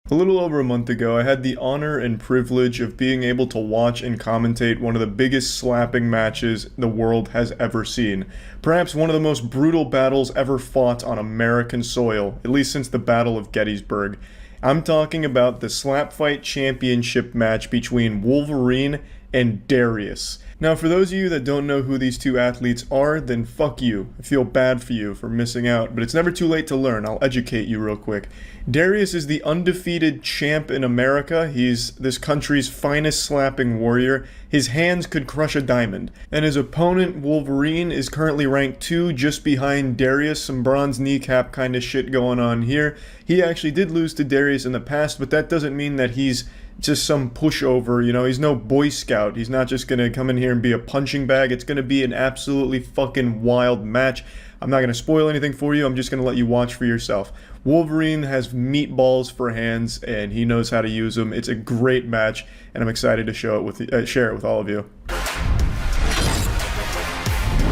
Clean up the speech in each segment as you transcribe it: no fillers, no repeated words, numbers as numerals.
A little over a month ago, I had the honor and privilege of being able to watch and commentate one of the biggest slapping matches the world has ever seen. Perhaps one of the most brutal battles ever fought on American soil, at least since the Battle of Gettysburg. I'm talking about the Slap Fight Championship match between Wolverine and Darius. Now, for those of you that don't know who these two athletes are, then fuck you. I feel bad for you for missing out, but it's never too late to learn. I'll educate you real quick. Darius is the undefeated champ in America. He's this country's finest slapping warrior. His hands could crush a diamond. And his opponent, Wolverine, is currently ranked 2 just behind Darius. Some bronze kneecap kind of shit going on here. He actually did lose to Darius in the past, but that doesn't mean that he's just some pushover, you know, he's no Boy Scout. He's not just gonna come in here and be a punching bag. It's gonna be an absolutely fucking wild match. I'm not gonna spoil anything for you, I'm just gonna let you watch for yourself. Wolverine has meatballs for hands, and he knows how to use them. It's a great match, and I'm excited to share it with all of you.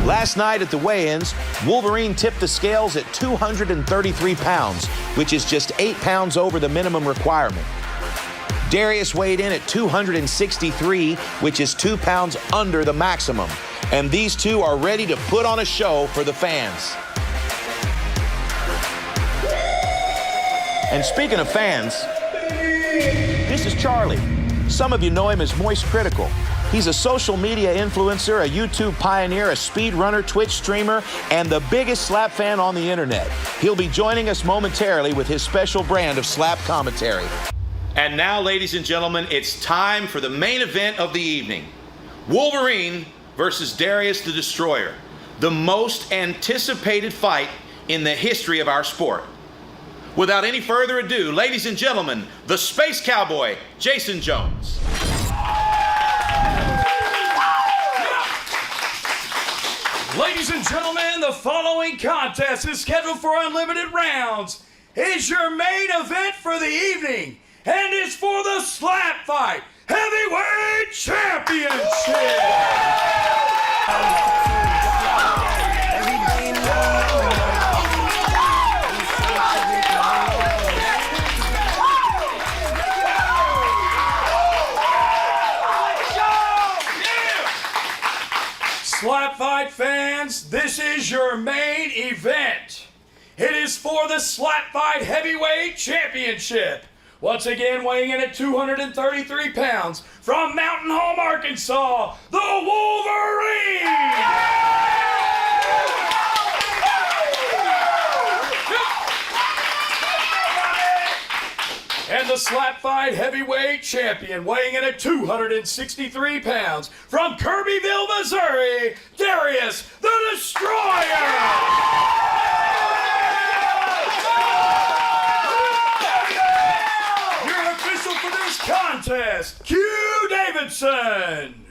Last night at the weigh-ins, Wolverine tipped the scales at 233 pounds, which is just 8 pounds over the minimum requirement. Darius weighed in at 263, which is 2 pounds under the maximum. And these two are ready to put on a show for the fans. And speaking of fans, this is Charlie. Some of you know him as Moist Critical. He's a social media influencer, a YouTube pioneer, a speedrunner, Twitch streamer, and the biggest slap fan on the internet. He'll be joining us momentarily with his special brand of slap commentary. And now, ladies and gentlemen, it's time for the main event of the evening. Wolverine versus Darius the Destroyer. The most anticipated fight in the history of our sport. Without any further ado, ladies and gentlemen, the Space Cowboy, Jason Jones. Ladies and gentlemen, the following contest is scheduled for unlimited rounds. It's your main event for the evening. And it's for the Slap Fight Heavyweight Championship! Slap Fight fans, this is your main event. It is for the Slap Fight Heavyweight Championship. Once again, weighing in at 233 pounds, from Mountain Home, Arkansas, the Wolverine! And the Slap Fight Heavyweight Champion, weighing in at 263 pounds, from Kirbyville, Missouri, Darius the Destroyer! Contest, Q Davidson.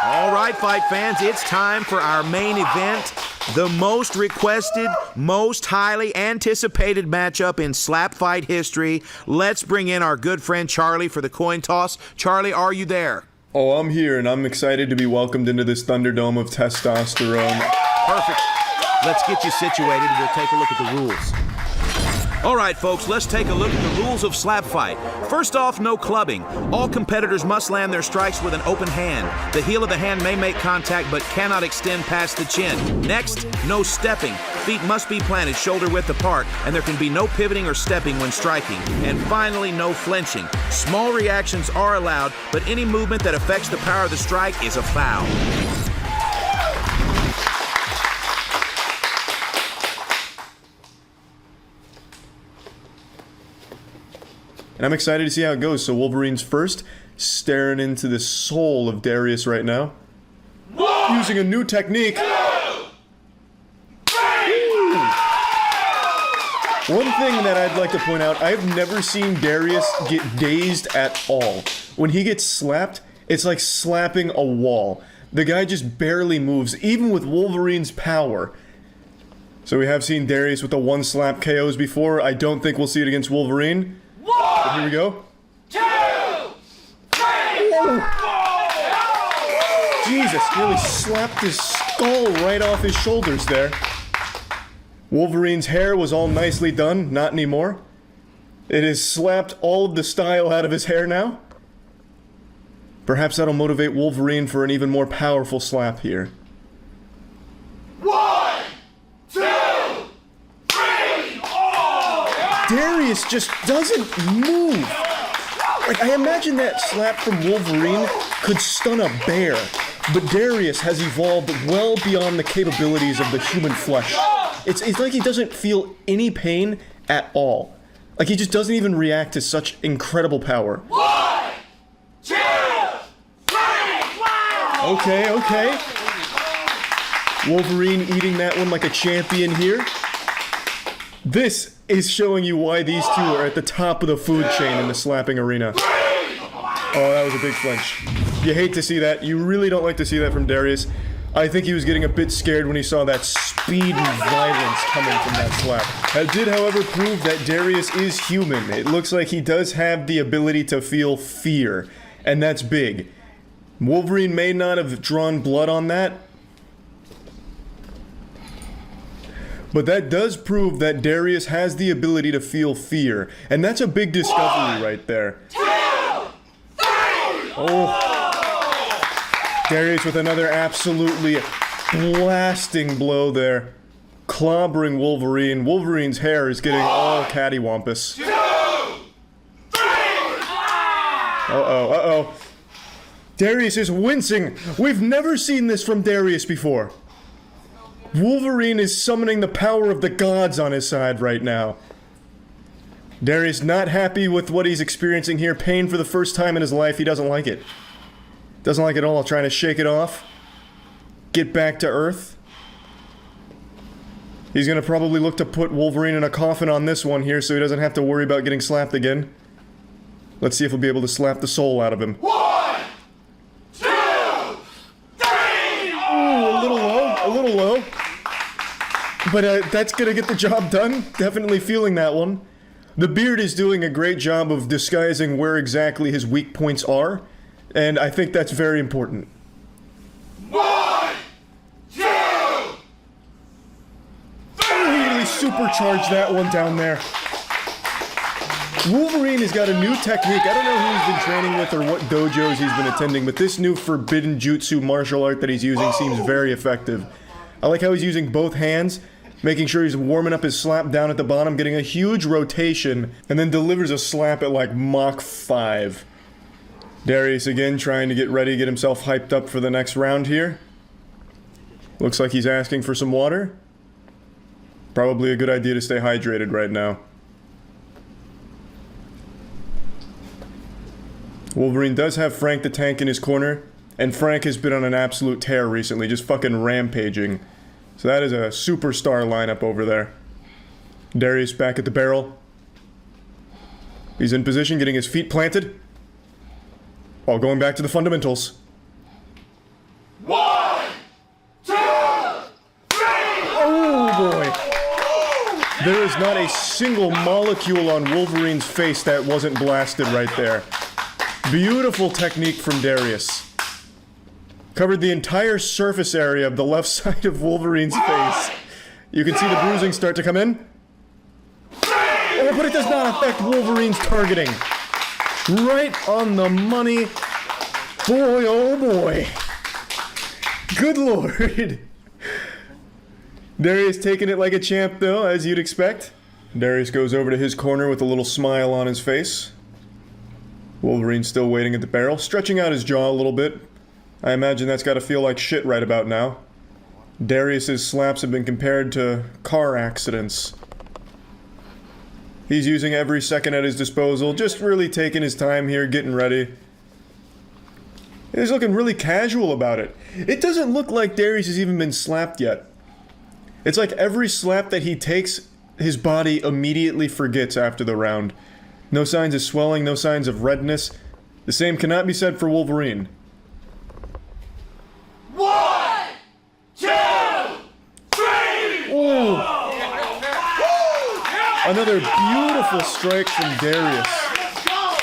All right, fight fans, it's time for our main event, the most requested, most highly anticipated matchup in slap fight history. Let's bring in our good friend Charlie for the coin toss. Charlie, are you there? Oh, I'm here, and I'm excited to be welcomed into this Thunderdome of testosterone. Perfect. Let's get you situated. We'll take a look at the rules. All right, folks, let's take a look at the rules of slap fight. First off, no clubbing. All competitors must land their strikes with an open hand. The heel of the hand may make contact but cannot extend past the chin. Next, no stepping. Feet must be planted shoulder width apart, and there can be no pivoting or stepping when striking. And finally, no flinching. Small reactions are allowed, but any movement that affects the power of the strike is a foul. And I'm excited to see how it goes. So Wolverine's first, staring into the soul of Darius right now. Using a new technique. One thing that I'd like to point out, I've never seen Darius get dazed at all. When he gets slapped, it's like slapping a wall. The guy just barely moves, even with Wolverine's power. So we have seen Darius with the one slap KOs before. I don't think we'll see it against Wolverine. But here we go. 2, 3, 4. Jesus, nearly slapped his skull right off his shoulders there. Wolverine's hair was all nicely done, not anymore. It has slapped all of the style out of his hair now. Perhaps that'll motivate Wolverine for an even more powerful slap here. 1, 2, 3. Oh! Darius just doesn't move. Like, I imagine that slap from Wolverine could stun a bear, but Darius has evolved well beyond the capabilities of the human flesh. It's like he doesn't feel any pain at all. Like, he just doesn't even react to such incredible power. 1, 2, 3. Okay. Wolverine eating that one like a champion here. This is showing you why these two are at the top of the food chain in the slapping arena. Oh, that was a big flinch. You hate to see that. You really don't like to see that from Darius. I think he was getting a bit scared when he saw that speed and violence coming from that slap. That did, however, prove that Darius is human. It looks like he does have the ability to feel fear, and that's big. Wolverine may not have drawn blood on that, but that does prove that Darius has the ability to feel fear, and that's a big discovery right there. 2, 3. Oh. Darius with another absolutely blasting blow there. Clobbering Wolverine. Wolverine's hair is getting all cattywampus. 2, 3. Uh-oh. Darius is wincing. We've never seen this from Darius before. Wolverine is summoning the power of the gods on his side right now. Darius not happy with what he's experiencing here. Pain for the first time in his life. He doesn't like it. Doesn't like it at all. Trying to shake it off. Get back to Earth. He's gonna probably look to put Wolverine in a coffin on this one here so he doesn't have to worry about getting slapped again. Let's see if he'll be able to slap the soul out of him. 1, 2, 3. Ooh, a little low. But that's gonna get the job done. Definitely feeling that one. The beard is doing a great job of disguising where exactly his weak points are, and I think that's very important. 1, 2, 3. Really supercharged that one down there. Wolverine has got a new technique. I don't know who he's been training with or what dojos he's been attending, but this new forbidden jutsu martial art that he's using seems very effective. I like how he's using both hands, making sure he's warming up his slap down at the bottom, getting a huge rotation, and then delivers a slap at like Mach 5. Darius again trying to get ready, get himself hyped up for the next round here. Looks like he's asking for some water. Probably a good idea to stay hydrated right now. Wolverine does have Frank the Tank in his corner, and Frank has been on an absolute tear recently, just fucking rampaging. So that is a superstar lineup over there. Darius back at the barrel. He's in position, getting his feet planted, while going back to the fundamentals. 1, 2, 3. Oh boy. There is not a single molecule on Wolverine's face that wasn't blasted right there. Beautiful technique from Darius. Covered the entire surface area of the left side of Wolverine's face. You can see the bruising start to come in. Oh, but it does not affect Wolverine's targeting. Right on the money. Boy, oh boy. Good lord. Darius taking it like a champ though, as you'd expect. Darius goes over to his corner with a little smile on his face. Wolverine's still waiting at the barrel, stretching out his jaw a little bit. I imagine that's gotta feel like shit right about now. Darius's slaps have been compared to car accidents. He's using every second at his disposal, just really taking his time here, getting ready. He's looking really casual about it. It doesn't look like Darius has even been slapped yet. It's like every slap that he takes, his body immediately forgets after the round. No signs of swelling, no signs of redness. The same cannot be said for Wolverine. 1, 2, 3. Ooh. Another beautiful strike from Darius.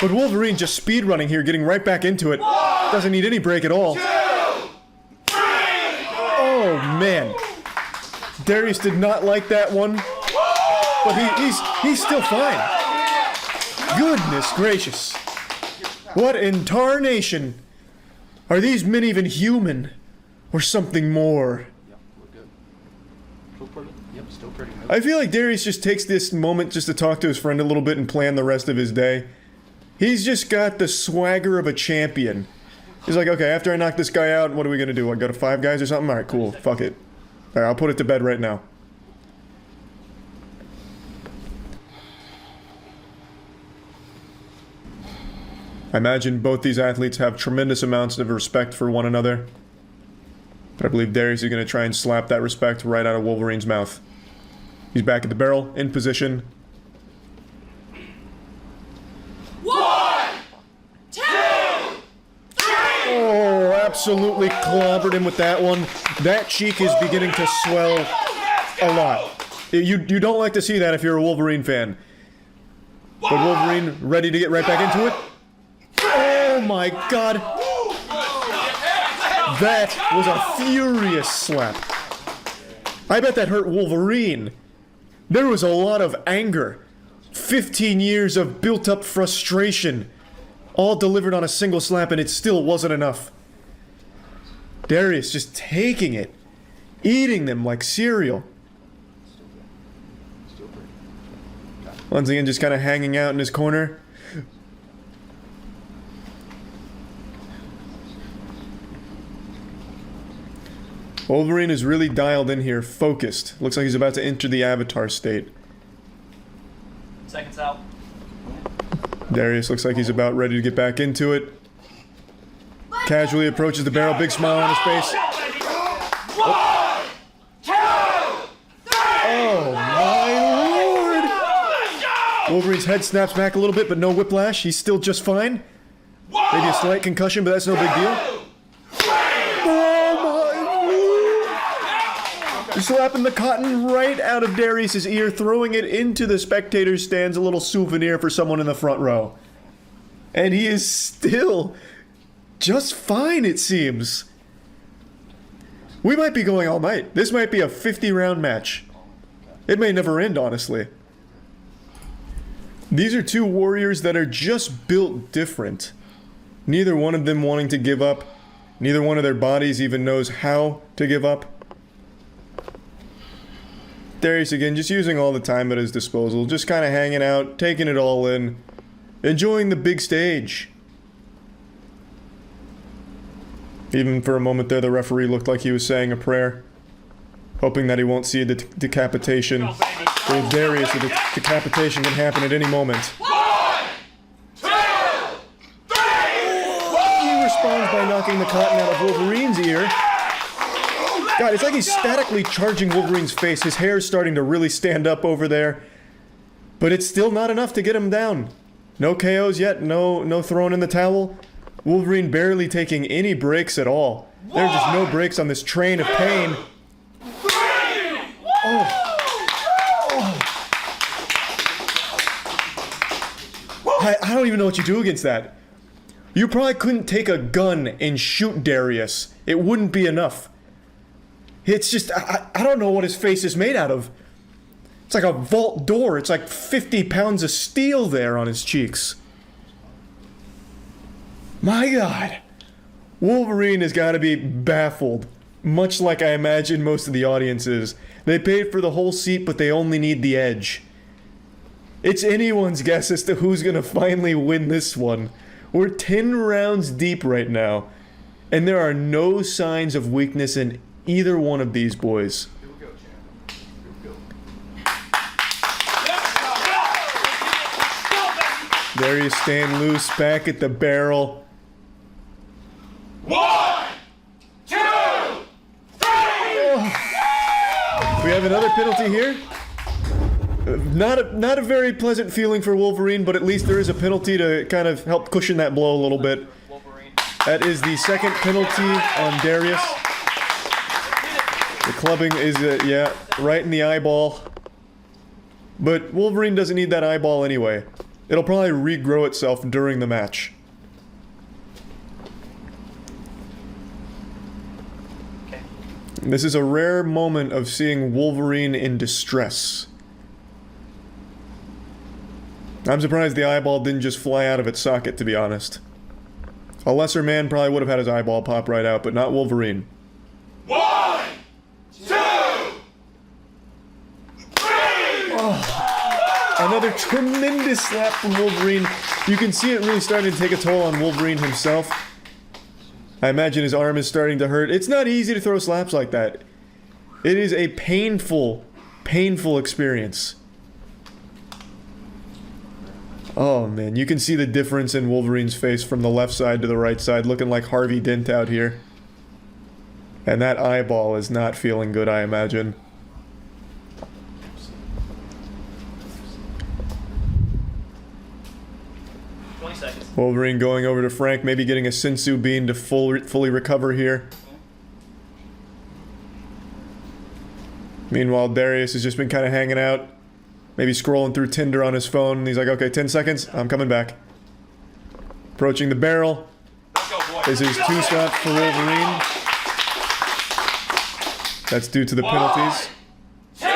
But Wolverine just speedrunning here, getting right back into it. Doesn't need any break at all. 2, 3. Oh man. Darius did not like that one. But he's still fine. Goodness gracious. What in tarnation? Are these men even human? Or something more? Yep, we're good. Still pretty. Yep, still pretty. I feel like Darius just takes this moment just to talk to his friend a little bit and plan the rest of his day. He's just got the swagger of a champion. He's like, okay, after I knock this guy out, what are we gonna do? I go to 5 guys or something? Alright, cool. Fuck it. Alright, I'll put it to bed right now. I imagine both these athletes have tremendous amounts of respect for one another. But I believe Darius is going to try and slap that respect right out of Wolverine's mouth. He's back at the barrel, in position. 1, 2, 3! Oh, absolutely clobbered him with that one. That cheek is beginning to swell a lot. You don't like to see that if you're a Wolverine fan. But Wolverine ready to get right back into it? Oh my god. That was a furious slap. I bet that hurt Wolverine. There was a lot of anger. 15 years of built-up frustration. All delivered on a single slap, and it still wasn't enough. Darius just taking it. Eating them like cereal. Once again, just kind of hanging out in his corner. Wolverine is really dialed in here, focused. Looks like he's about to enter the avatar state. Seconds out. Darius looks like he's about ready to get back into it. Casually approaches the barrel, big smile on his face. 1, 2, 3! Oh my lord! Wolverine's head snaps back a little bit, but no whiplash. He's still just fine. Maybe a slight concussion, but that's no big deal. Slapping the cotton right out of Darius's ear, throwing it into the spectator's stands, a little souvenir for someone in the front row. And he is still just fine, it seems. We might be going all night. This might be a 50-round match. It may never end, honestly. These are two warriors that are just built different. Neither one of them wanting to give up. Neither one of their bodies even knows how to give up. Darius again, just using all the time at his disposal, just kind of hanging out, taking it all in, enjoying the big stage. Even for a moment there, the referee looked like he was saying a prayer, hoping that he won't see the decapitation. With Darius, the decapitation can happen at any moment. 1, 2, 3! He responds by knocking the cotton out of Wolverine's ear. God, it's like he's statically charging Wolverine's face. His hair's starting to really stand up over there. But it's still not enough to get him down. No KOs yet, no throwing in the towel. Wolverine barely taking any breaks at all. There are just no breaks on this train of pain. I don't even know what you do against that. You probably couldn't take a gun and shoot Darius. It wouldn't be enough. It's just, I don't know what his face is made out of. It's like a vault door. It's like 50 pounds of steel there on his cheeks. My God. Wolverine has got to be baffled. Much like I imagine most of the audience is. They paid for the whole seat, but they only need the edge. It's anyone's guess as to who's going to finally win this one. We're 10 rounds deep right now. And there are no signs of weakness in either one of these boys. Here we go, champ. Here we go. Darius staying loose, back at the barrel. 1, 2, 3! We have another penalty here. Not a very pleasant feeling for Wolverine, but at least there is a penalty to kind of help cushion that blow a little bit. That is the second penalty on Darius. The clubbing is, yeah, right in the eyeball. But Wolverine doesn't need that eyeball anyway. It'll probably regrow itself during the match. This is a rare moment of seeing Wolverine in distress. I'm surprised the eyeball didn't just fly out of its socket, to be honest. A lesser man probably would have had his eyeball pop right out, but not Wolverine. 1, 2, 3. Another tremendous slap from Wolverine. You can see it really starting to take a toll on Wolverine himself. I imagine his arm is starting to hurt. It's not easy to throw slaps like that. It is a painful, painful experience. Oh man, you can see the difference in Wolverine's face from the left side to the right side, looking like Harvey Dent out here. And that eyeball is not feeling good, I imagine. Wolverine going over to Frank, maybe getting a Sensu bean to fully recover here. Meanwhile, Darius has just been kind of hanging out. Maybe scrolling through Tinder on his phone. And he's like, okay, 10 seconds, I'm coming back. Approaching the barrel. This is 2 slaps for Wolverine. That's due to the penalties. 2,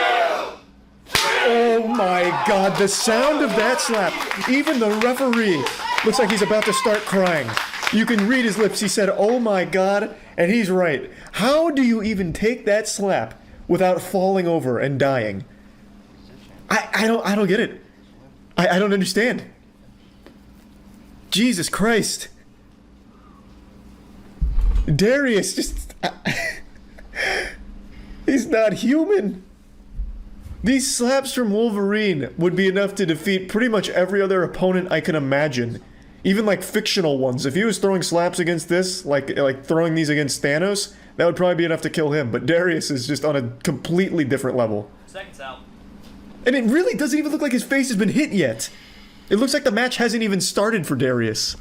3. Oh my god, the sound of that slap. Even the referee looks like he's about to start crying. You can read his lips. He said, oh my god, and he's right. How do you even take that slap without falling over and dying? I don't get it. I don't understand. Jesus Christ. Darius just... he's not human. These slaps from Wolverine would be enough to defeat pretty much every other opponent I can imagine. Even like fictional ones. If he was throwing slaps against this, like throwing these against Thanos, that would probably be enough to kill him. But Darius is just on a completely different level. Seconds out. And it really doesn't even look like his face has been hit yet. It looks like the match hasn't even started for Darius.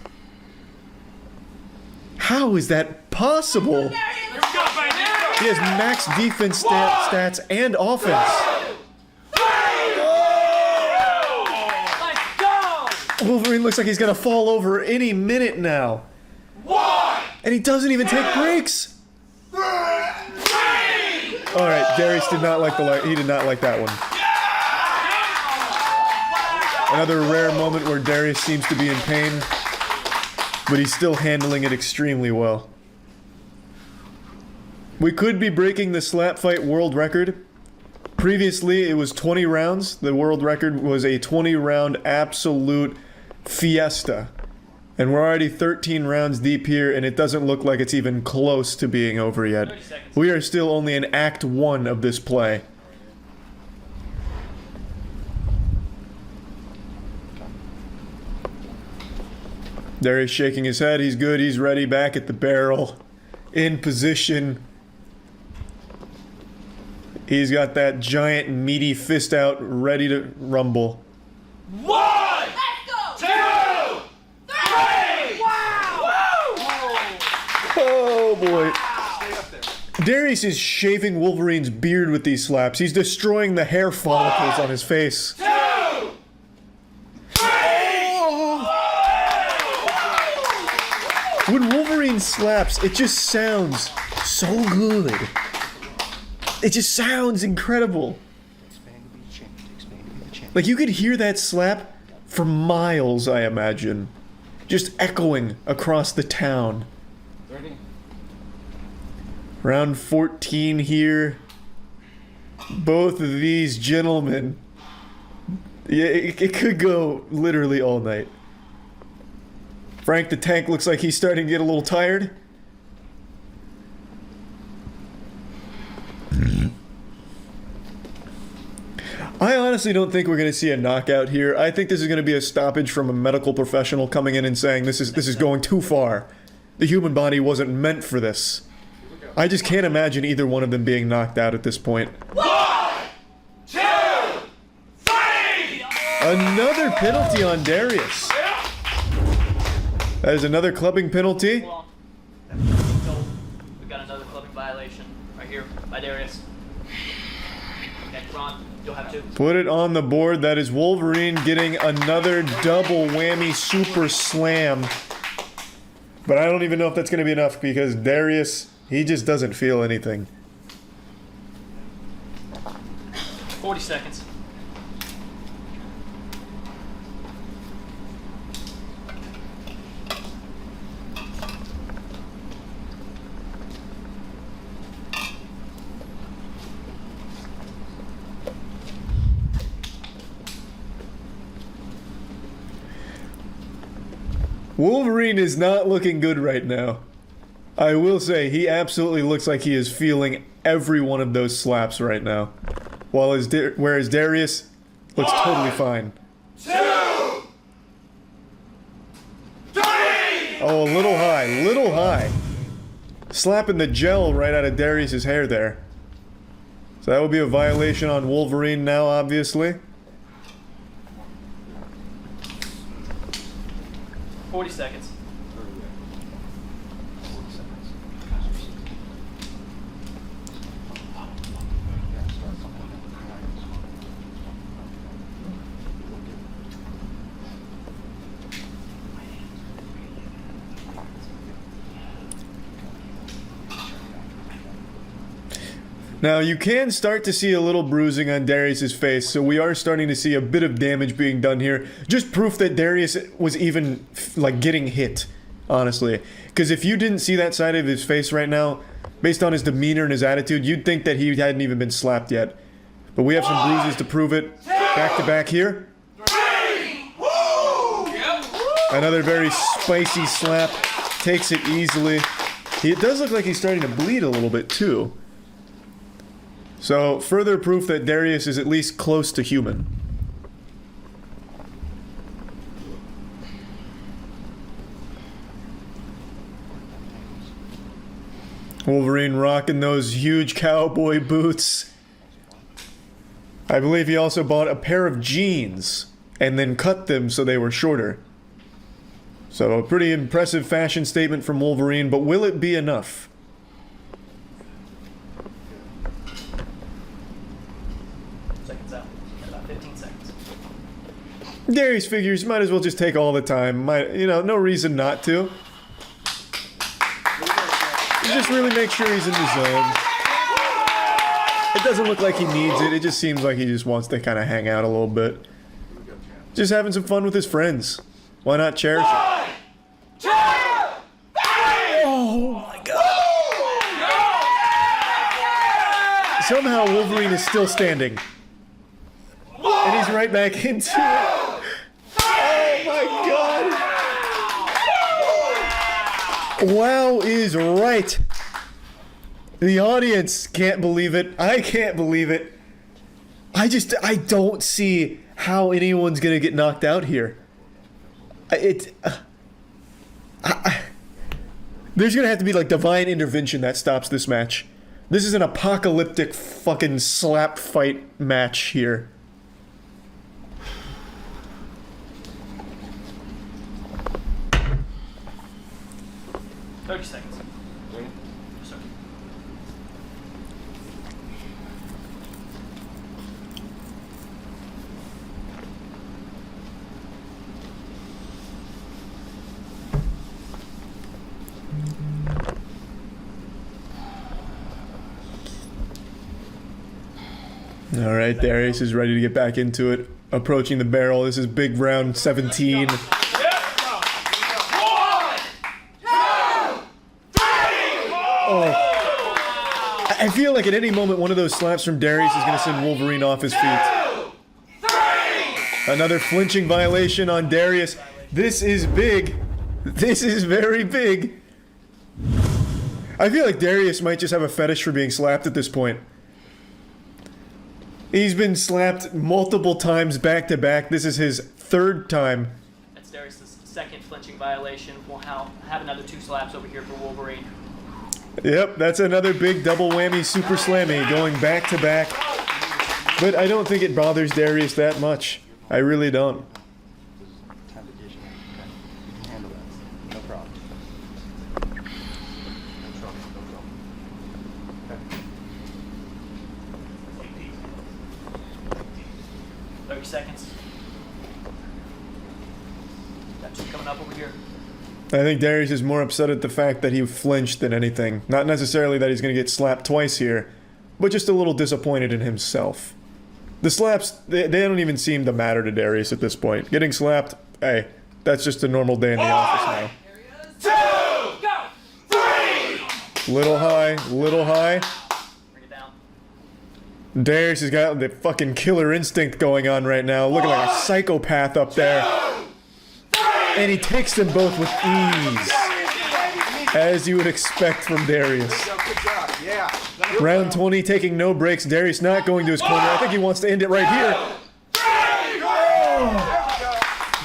How is that possible? He has max defense stats and offense. Wolverine looks like he's gonna fall over any minute now. 1, And he doesn't even take breaks. 3. Alright, Darius did not like he did not like that one. Another rare moment where Darius seems to be in pain, but he's still handling it extremely well. We could be breaking the slap fight world record. Previously, it was 20 rounds. The world record was a 20-round absolute fiesta. And we're already 13 rounds deep here, and it doesn't look like it's even close to being over yet. We are still only in Act 1 of this play. There he's shaking his head. He's good. He's ready. Back at the barrel. In position. He's got that giant meaty fist out, ready to rumble. 1, 2, 3. Wow! Oh boy. Darius is shaving Wolverine's beard with these slaps. He's destroying the hair follicles on his face. 2, 3. When Wolverine slaps, it just sounds so good. It just sounds incredible. Like you could hear that slap for miles, I imagine. Just echoing across the town. Round 14 here. Both of these gentlemen. Yeah, it could go literally all night. Frank the Tank looks like he's starting to get a little tired. I honestly don't think we're going to see a knockout here. I think this is going to be a stoppage from a medical professional coming in and saying this is going too far. The human body wasn't meant for this. I just can't imagine either one of them being knocked out at this point. 1, 2, 3. Another penalty on Darius. That is another clubbing penalty. We've got another clubbing violation right here by Darius. Okay, Ron, you'll have to. Put it on the board. That is Wolverine getting another double whammy super slam. But I don't even know if that's going to be enough because Darius, he just doesn't feel anything. 40 seconds. Wolverine is not looking good right now. I will say, he absolutely looks like he is feeling every one of those slaps right now. Whereas Darius looks totally fine. 2, 3. Oh, a little high, little high. Slapping the gel right out of Darius's hair there. So that would be a violation on Wolverine now, obviously. 40 seconds. Now, you can start to see a little bruising on Darius's face, so we are starting to see a bit of damage being done here. Just proof that Darius was even, like, getting hit, honestly. Because if you didn't see that side of his face right now, based on his demeanor and his attitude, you'd think that he hadn't even been slapped yet. But we have some bruises to prove it. Back to back here. 3. Woo! Another very spicy slap. Takes it easily. It does look like he's starting to bleed a little bit, too. So, further proof that Darius is at least close to human. Wolverine rocking those huge cowboy boots. I believe he also bought a pair of jeans and then cut them so they were shorter. So, a pretty impressive fashion statement from Wolverine, but will it be enough? Seconds out. About 15 seconds. Darius figures might as well just take all the time. No reason not to. Just really make sure he's in the zone. It doesn't look like he needs it. It just seems like he just wants to kind of hang out a little bit. Just having some fun with his friends. Why not cherish it? 1, 2, 3. Oh my god. Somehow Wolverine is still standing. And he's right back into it. Oh my god. Wow is right. The audience can't believe it. I can't believe it. I don't see how anyone's gonna get knocked out here. There's gonna have to be like divine intervention that stops this match. This is an apocalyptic fucking slap fight match here. Seconds. Sir. All right, Darius is ready to get back into it. Approaching the barrel. This is big round 17. 1, 2, 3. I feel like at any moment one of those slaps from Darius is going to send Wolverine off his feet. 2, 3. Another flinching violation on Darius. This is big. This is very big. I feel like Darius might just have a fetish for being slapped at this point. He's been slapped multiple times back to back. This is his third time. That's Darius' second flinching violation. We'll have another 2 slaps over here for Wolverine. Yep, that's another big double whammy super slammy going back to back. But I don't think it bothers Darius that much. I really don't. No problem. 30 seconds. Got 2 coming up over here. I think Darius is more upset at the fact that he flinched than anything. Not necessarily that he's going to get slapped twice here, but just a little disappointed in himself. The slaps, they don't even seem to matter to Darius at this point. Getting slapped, hey, that's just a normal day in the office now. 2, 3. Little high, little high. Bring it down. Darius has got the fucking killer instinct going on right now, looking like a psychopath up there. 3. And he takes them both with ease. As you would expect from Darius. Round 20, taking no breaks. Darius not going to his corner. I think he wants to end it right here.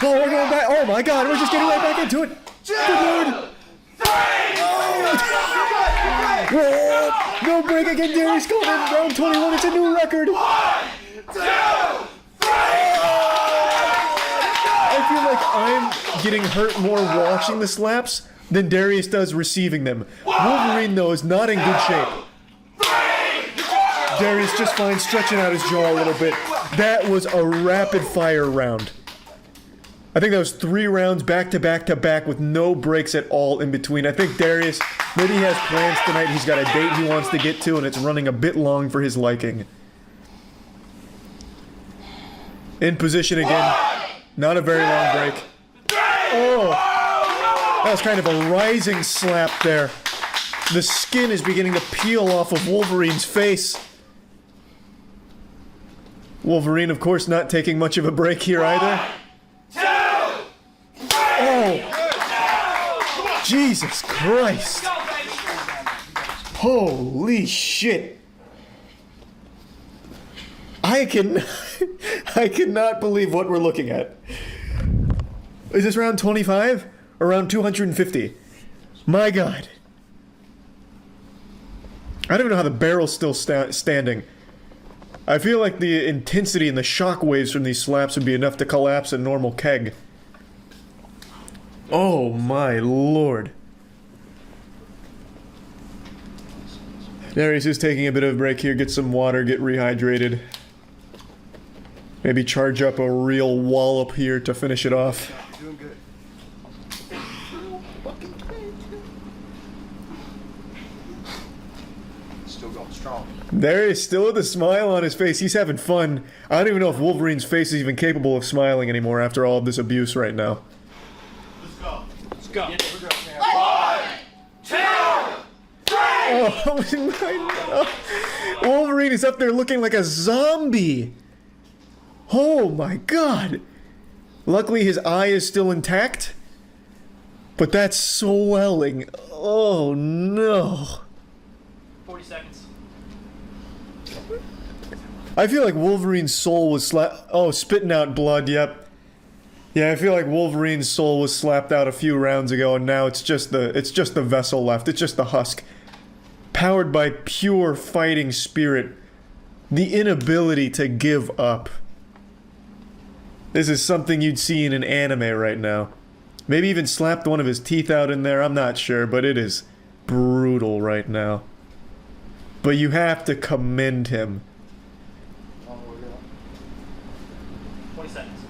Oh, we're going back. Oh my God, we're just getting right back into it. Good Lord. Whoa. No break again. Darius going in round 21. It's a new record. I feel like I'm getting hurt more watching the slaps than Darius does receiving them. Wolverine, though, is not in good shape. Darius just fine, stretching out his jaw a little bit. That was a rapid-fire round. I think that was 3 rounds back to back to back with no breaks at all in between. I think Darius, maybe he has plans tonight. He's got a date he wants to get to, and it's running a bit long for his liking. In position again. Not a very long break. Oh! That was kind of a rising slap there. The skin is beginning to peel off of Wolverine's face. Wolverine, of course, not taking much of a break here either. Oh! Jesus Christ! Holy shit! I cannot believe what we're looking at. Is this round 25? Around 250. My God. I don't even know how the barrel's still standing. I feel like the intensity and the shock waves from these slaps would be enough to collapse a normal keg. Oh my Lord. Darius is taking a bit of a break here, get some water, get rehydrated. Maybe charge up a real wallop here to finish it off. Doing good. Still going strong. Darius still with a smile on his face. He's having fun. I don't even know if Wolverine's face is even capable of smiling anymore after all of this abuse right now. Let's go. Let's go. 1, 2, 3. Oh my God. Wolverine is up there looking like a zombie. Oh my God. Luckily his eye is still intact. But that's swelling. Oh no. 40 seconds. I feel like Wolverine's soul was spitting out blood, yep. Yeah, I feel like Wolverine's soul was slapped out a few rounds ago, and now it's just the vessel left. It's just the husk. Powered by pure fighting spirit. The inability to give up. This is something you'd see in an anime right now. Maybe even slapped one of his teeth out in there, I'm not sure, but it is brutal right now. But you have to commend him. 20 seconds.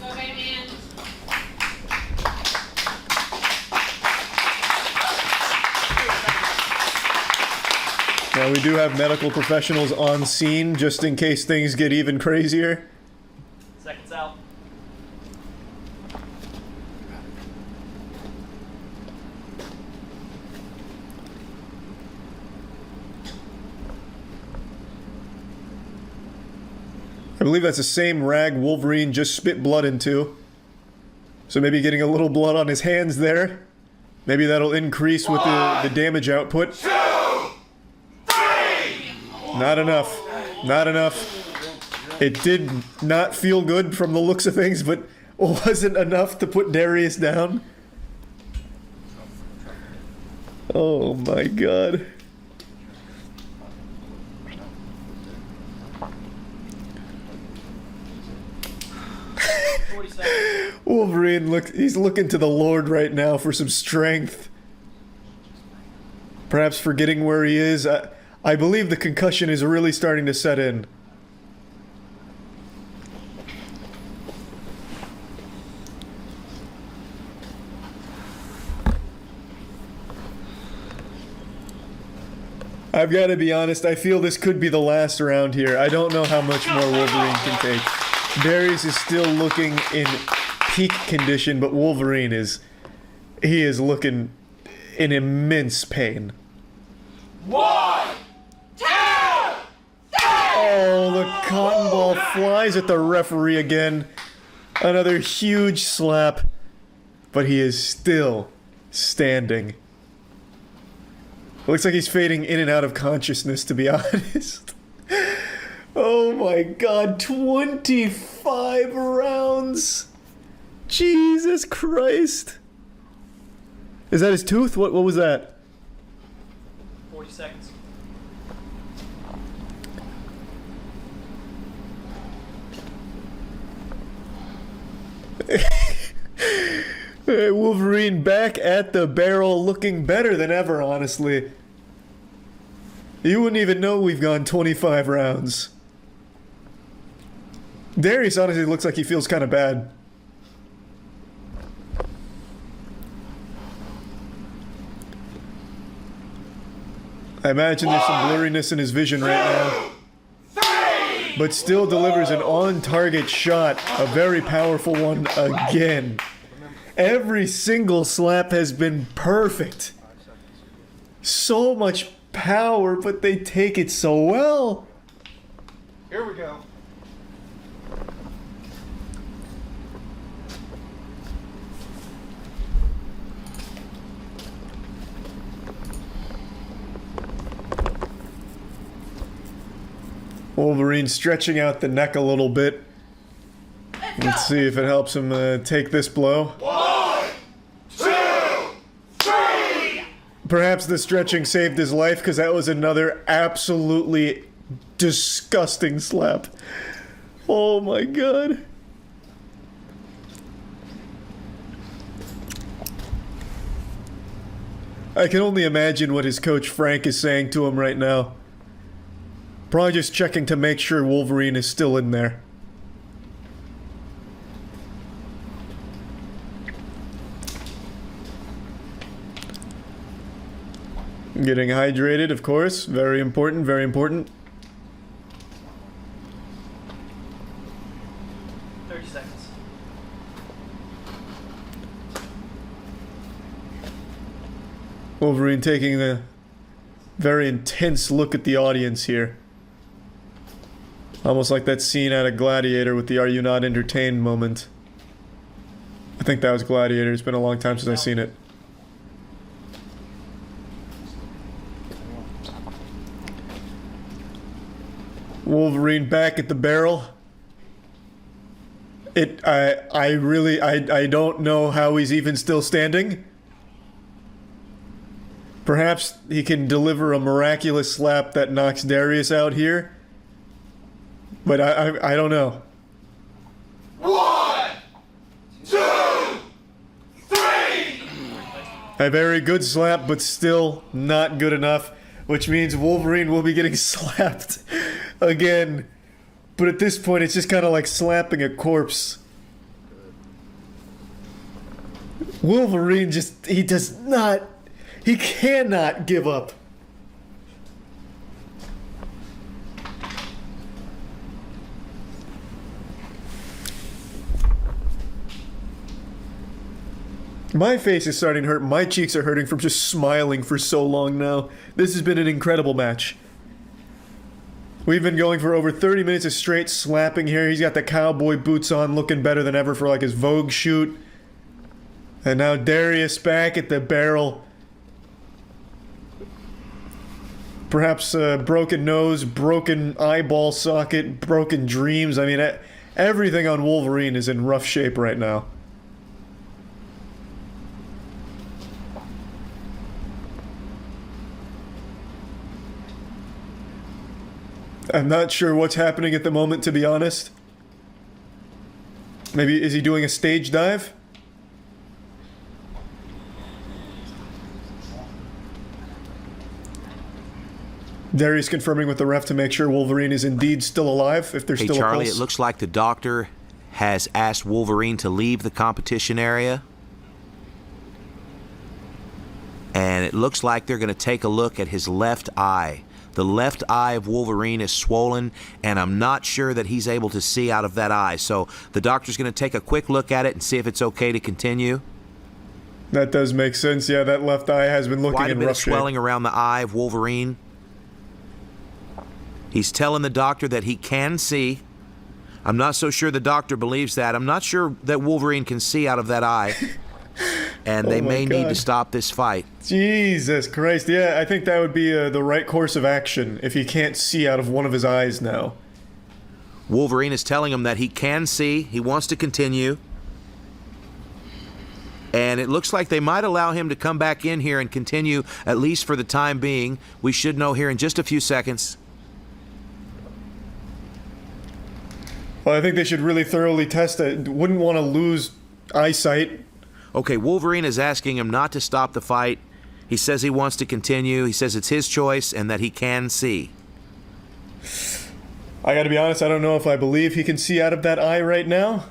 Go, man. Now we do have medical professionals on scene just in case things get even crazier. Seconds out. I believe that's the same rag Wolverine just spit blood into. So maybe getting a little blood on his hands there. Maybe that'll increase with the damage output. 2, 3. Not enough. Not enough. It did not feel good from the looks of things, but wasn't enough to put Darius down. Oh my God. Wolverine, he's looking to the Lord right now for some strength. Perhaps forgetting where he is. I believe the concussion is really starting to set in. I've got to be honest, I feel this could be the last round here. I don't know how much more Wolverine can take. Darius is still looking in peak condition, but Wolverine is looking in immense pain. 1, 2, 3. Oh, the cotton ball flies at the referee again. Another huge slap. But he is still standing. Looks like he's fading in and out of consciousness, to be honest. Oh my god, 25 rounds! Jesus Christ! Is that his tooth? What was that? 40 seconds. Wolverine back at the barrel, looking better than ever, honestly. You wouldn't even know we've gone 25 rounds. Darius honestly looks like he feels kind of bad. I imagine there's some blurriness in his vision right now. But still delivers an on-target shot, a very powerful one again. Every single slap has been perfect. So much power, but they take it so well. Here we go. Wolverine stretching out the neck a little bit. Let's see if it helps him take this blow. 1, 2, 3. Perhaps the stretching saved his life, because that was another absolutely disgusting slap. Oh my god. I can only imagine what his coach Frank is saying to him right now. Probably just checking to make sure Wolverine is still in there. Getting hydrated, of course. Very important, very important. 30 seconds. Wolverine taking a very intense look at the audience here. Almost like that scene out of Gladiator with the "Are you not entertained" moment. I think that was Gladiator. It's been a long time since I've seen it. Wolverine back at the barrel. I don't know how he's even still standing. Perhaps he can deliver a miraculous slap that knocks Darius out here. But I don't know. 1, 2, 3. A very good slap, but still not good enough, which means Wolverine will be getting slapped again. But at this point, it's just kind of like slapping a corpse. Wolverine he cannot give up. My face is starting to hurt. My cheeks are hurting from just smiling for so long now. This has been an incredible match. We've been going for over 30 minutes of straight slapping here. He's got the cowboy boots on, looking better than ever for like his Vogue shoot. And now Darius back at the barrel. Perhaps a broken nose, broken eyeball socket, broken dreams. I mean, everything on Wolverine is in rough shape right now. I'm not sure what's happening at the moment, to be honest. Maybe, is he doing a stage dive? Darius confirming with the ref to make sure Wolverine is indeed still alive, if there's Hey, still Charlie, a pulse. it looks like the doctor has asked Wolverine to leave the competition area. And it looks like they're going to take a look at his left eye. The left eye of Wolverine is swollen, and I'm not sure that he's able to see out of that eye. So the doctor's going to take a quick look at it and see if it's okay to continue. That does make sense. Yeah, that left eye has been looking Quite a in bit rough of swelling shape. around the eye of Wolverine. He's telling the doctor that he can see. I'm not so sure the doctor believes that. I'm not sure that Wolverine can see out of that eye. And they may need to stop this fight. Jesus Christ. Yeah, I think that would be the right course of action if he can't see out of one of his eyes now. Wolverine is telling him that he can see. He wants to continue. And it looks like they might allow him to come back in here and continue, at least for the time being. We should know here in just a few seconds. Well, I think they should really thoroughly test it. Wouldn't want to lose eyesight. Okay, Wolverine is asking him not to stop the fight. He says he wants to continue. He says it's his choice and that he can see. I gotta be honest, I don't know if I believe he can see out of that eye right now.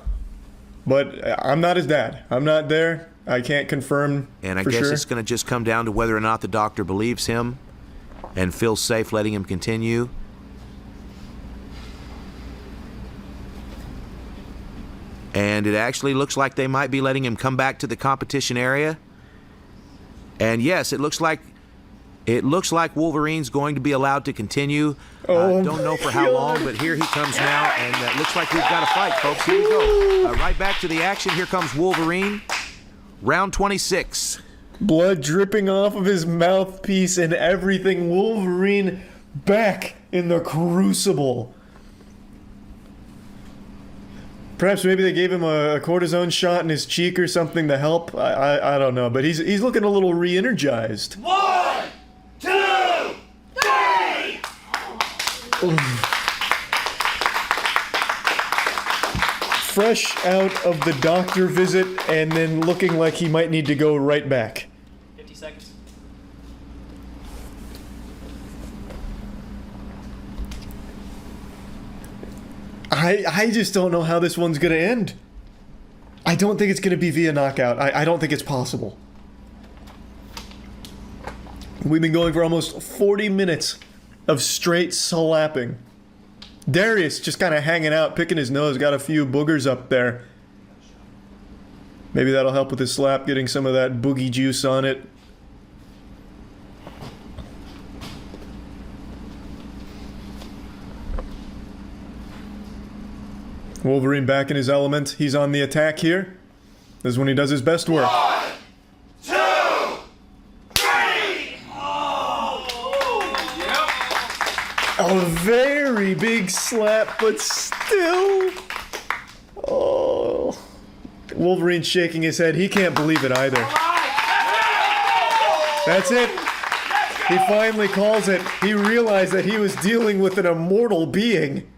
But I'm not his dad. I'm not there. I can't confirm And I for guess sure. it's going to just come down to whether or not the doctor believes him and feels safe letting him continue. And it actually looks like they might be letting him come back to the competition area. And yes, it looks like Wolverine's going to be allowed to continue. Don't know for how long, but here he comes now, and it looks like we've got a fight, folks. Here we go. Right back to the action. Here comes Wolverine. Round 26. Blood dripping off of his mouthpiece and everything. Wolverine back in the crucible. Perhaps maybe they gave him a cortisone shot in his cheek or something to help. I don't know, but he's looking a little re-energized. 1, 2, 3! Fresh out of the doctor visit and then looking like he might need to go right back. 50 seconds. I just don't know how this one's gonna end. I don't think it's gonna be via knockout. I don't think it's possible. We've been going for almost 40 minutes of straight slapping. Darius just kind of hanging out, picking his nose, got a few boogers up there. Maybe that'll help with his slap, getting some of that boogie juice on it. Wolverine back in his element. He's on the attack here. This is when he does his best work. 1, 2, 3! A very big slap, but still. Oh. Wolverine's shaking his head. He can't believe it either. That's it. He finally calls it. He realized that he was dealing with an immortal being.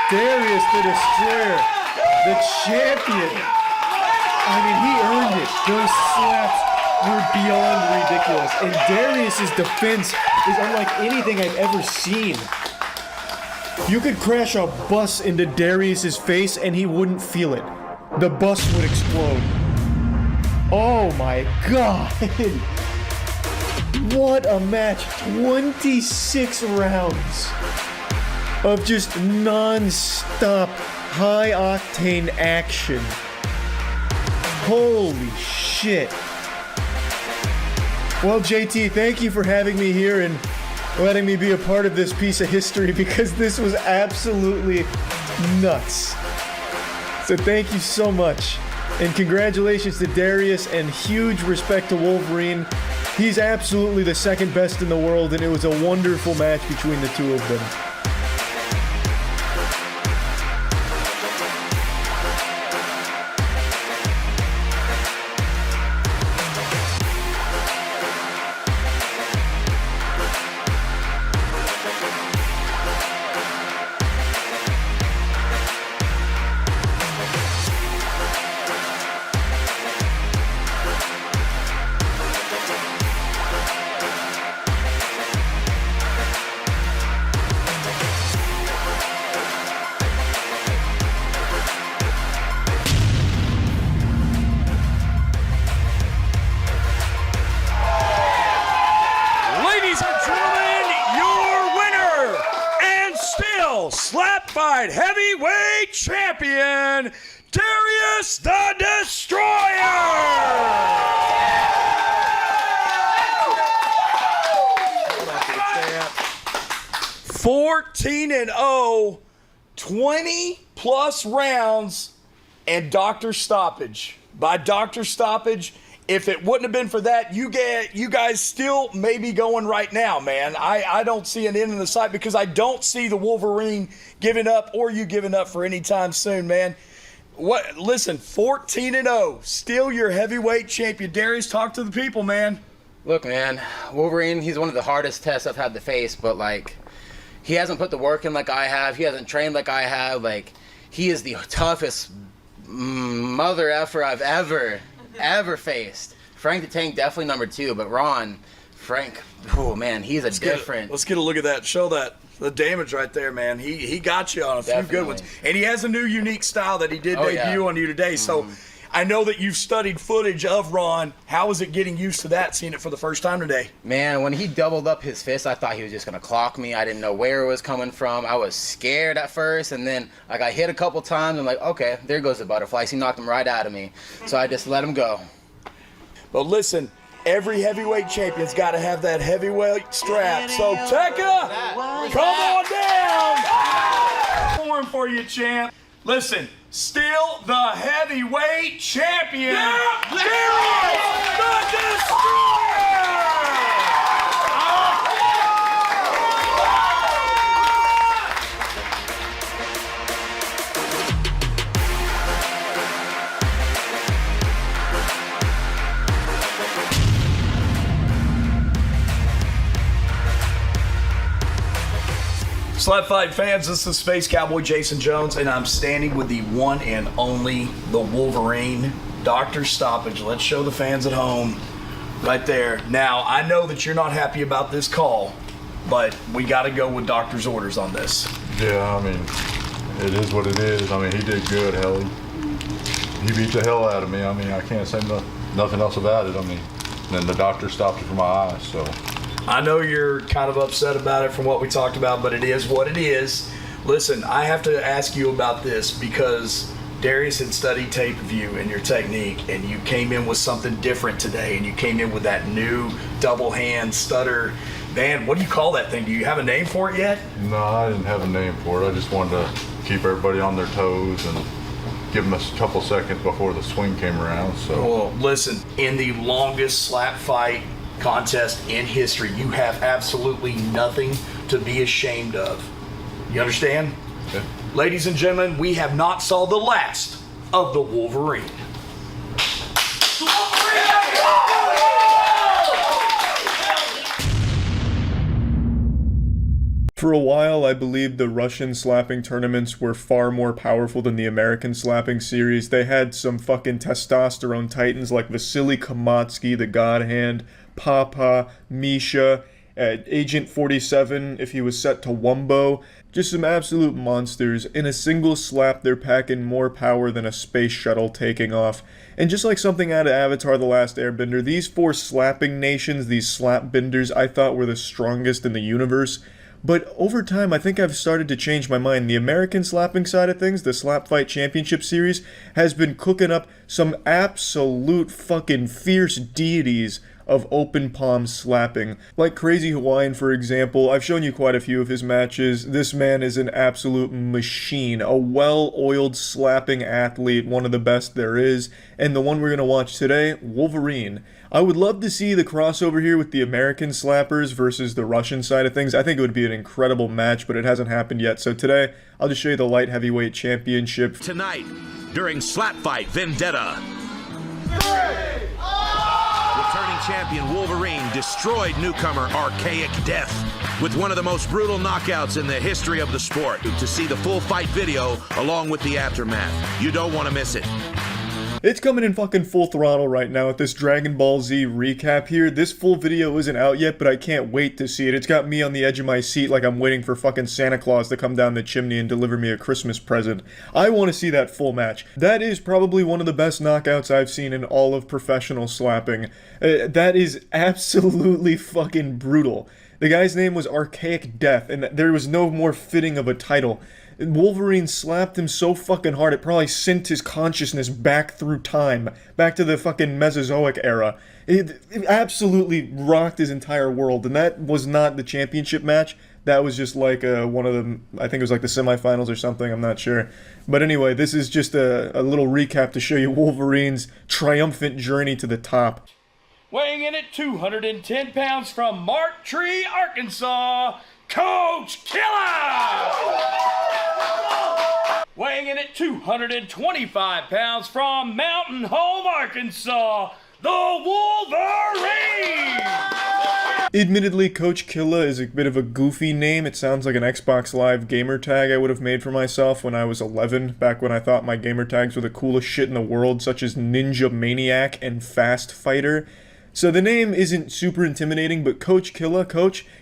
Darius the Destroyer, the champion. I mean, he earned it. Those slaps were beyond ridiculous. And Darius's defense is unlike anything I've ever seen. You could crash a bus into Darius's face and he wouldn't feel it. The bus would explode. Oh my god. What a match. 26 rounds of just non-stop, high-octane action. Holy shit. Well, JT, thank you for having me here and letting me be a part of this piece of history because this was absolutely nuts. So thank you so much. And congratulations to Darius and huge respect to Wolverine. He's absolutely the second best in the world and it was a wonderful match between the two of them. Slap Fight Heavyweight Champion, Darius the Destroyer! 14-0, 20 plus rounds, and doctor stoppage. By doctor stoppage, if it wouldn't have been for that, you guys still may be going right now, man. I don't see an end in the sight because I don't see the Wolverine giving up or you giving up for any time soon, man. Listen, 14-0, still your heavyweight champion. Darius, talk to the people, man. Look, man, Wolverine, he's one of the hardest tests I've had to face, but, like, he hasn't put the work in like I have. He hasn't trained like I have. Like, he is the toughest mother effer I've ever faced. Frank the Tank definitely number 2, but Frank, oh man, he's a different. Let's get a look at that. Show that. The damage right there, man. He got you on a few good ones. And he has a new unique style that he did debut on you today. So I know that you've studied footage of Ron. How is it getting used to that, seeing it for the first time today? Man, when he doubled up his fist, I thought he was just going to clock me. I didn't know where it was coming from. I was scared at first, and then I got hit a couple times. I'm like, okay, there goes the butterflies. He knocked him right out of me. So I just let him go. But listen, every heavyweight champion's got to have that heavyweight strap. So, Tekka, come on down. Form for you, champ. Listen, still the heavyweight champion, Darius the Destroyer! Slap Fight fans, this is Space Cowboy Jason Jones, and I'm standing with the one and only, the Wolverine, Dr. Stoppage. Let's show the fans at home, right there. Now, I know that you're not happy about this call, but we got to go with doctor's orders on this. Yeah, I mean, it is what it is. I mean, he did good, hell. He beat the hell out of me. I mean, I can't say nothing else about it. I mean, and the doctor stopped it from my eyes, so. I know you're kind of upset about it from what we talked about, but it is what it is. Listen, I have to ask you about this because Darius had studied tape of you and your technique, and you came in with something different today, and you came in with that new double hand stutter. Man, what do you call that thing? Do you have a name for it yet? No, I didn't have a name for it. I just wanted to keep everybody on their toes and give them a couple seconds before the swing came around. So. Well, listen, in the longest slap fight contest in history, you have absolutely nothing to be ashamed of. You understand? Okay. Ladies and gentlemen, we have not saw the last of the Wolverine. For a while, I believed the Russian slapping tournaments were far more powerful than the American slapping series. They had some fucking testosterone titans like Vasily Kamatsky, the God Hand, Papa, Misha, Agent 47 if he was set to Wumbo. Just some absolute monsters. In a single slap, they're packing more power than a space shuttle taking off. And just like something out of Avatar: The Last Airbender, these 4 slapping nations, these slap benders, I thought were the strongest in the universe. But over time, I think I've started to change my mind. The American slapping side of things, the Slap Fight Championship Series, has been cooking up some absolute fucking fierce deities of open palm slapping. Like Crazy Hawaiian, for example. I've shown you quite a few of his matches. This man is an absolute machine, a well-oiled slapping athlete, one of the best there is. And the one we're going to watch today, Wolverine. I would love to see the crossover here with the American slappers versus the Russian side of things. I think it would be an incredible match, but it hasn't happened yet. So today, I'll just show you the light heavyweight championship. Tonight, during Slap Fight Vendetta, returning champion Wolverine destroyed newcomer Archaic Death with one of the most brutal knockouts in the history of the sport. To see the full fight video along with the aftermath, you don't want to miss it. It's coming in fucking full throttle right now with this Dragon Ball Z recap here. This full video isn't out yet, but I can't wait to see it. It's got me on the edge of my seat like I'm waiting for fucking Santa Claus to come down the chimney and deliver me a Christmas present. I want to see that full match. That is probably one of the best knockouts I've seen in all of professional slapping. That is absolutely fucking brutal. The guy's name was Archaic Death, and there was no more fitting of a title. Wolverine slapped him so fucking hard, it probably sent his consciousness back through time, back to the fucking Mesozoic era. It absolutely rocked his entire world, and that was not the championship match. That was just like one of them, I think it was like the semifinals or something, I'm not sure. But anyway, this is just a little recap to show you Wolverine's triumphant journey to the top. Weighing in at 210 pounds from Mark Tree, Arkansas, Coach Killer! Weighing in at 225 pounds from Mountain Home, Arkansas, the Wolverine! Admittedly, Coach Killa is a bit of a goofy name. It sounds like an Xbox Live gamer tag I would have made for myself when I was 11, back when I thought my gamer tags were the coolest shit in the world, such as Ninja Maniac and Fast Fighter. So the name isn't super intimidating, but Coach Killa,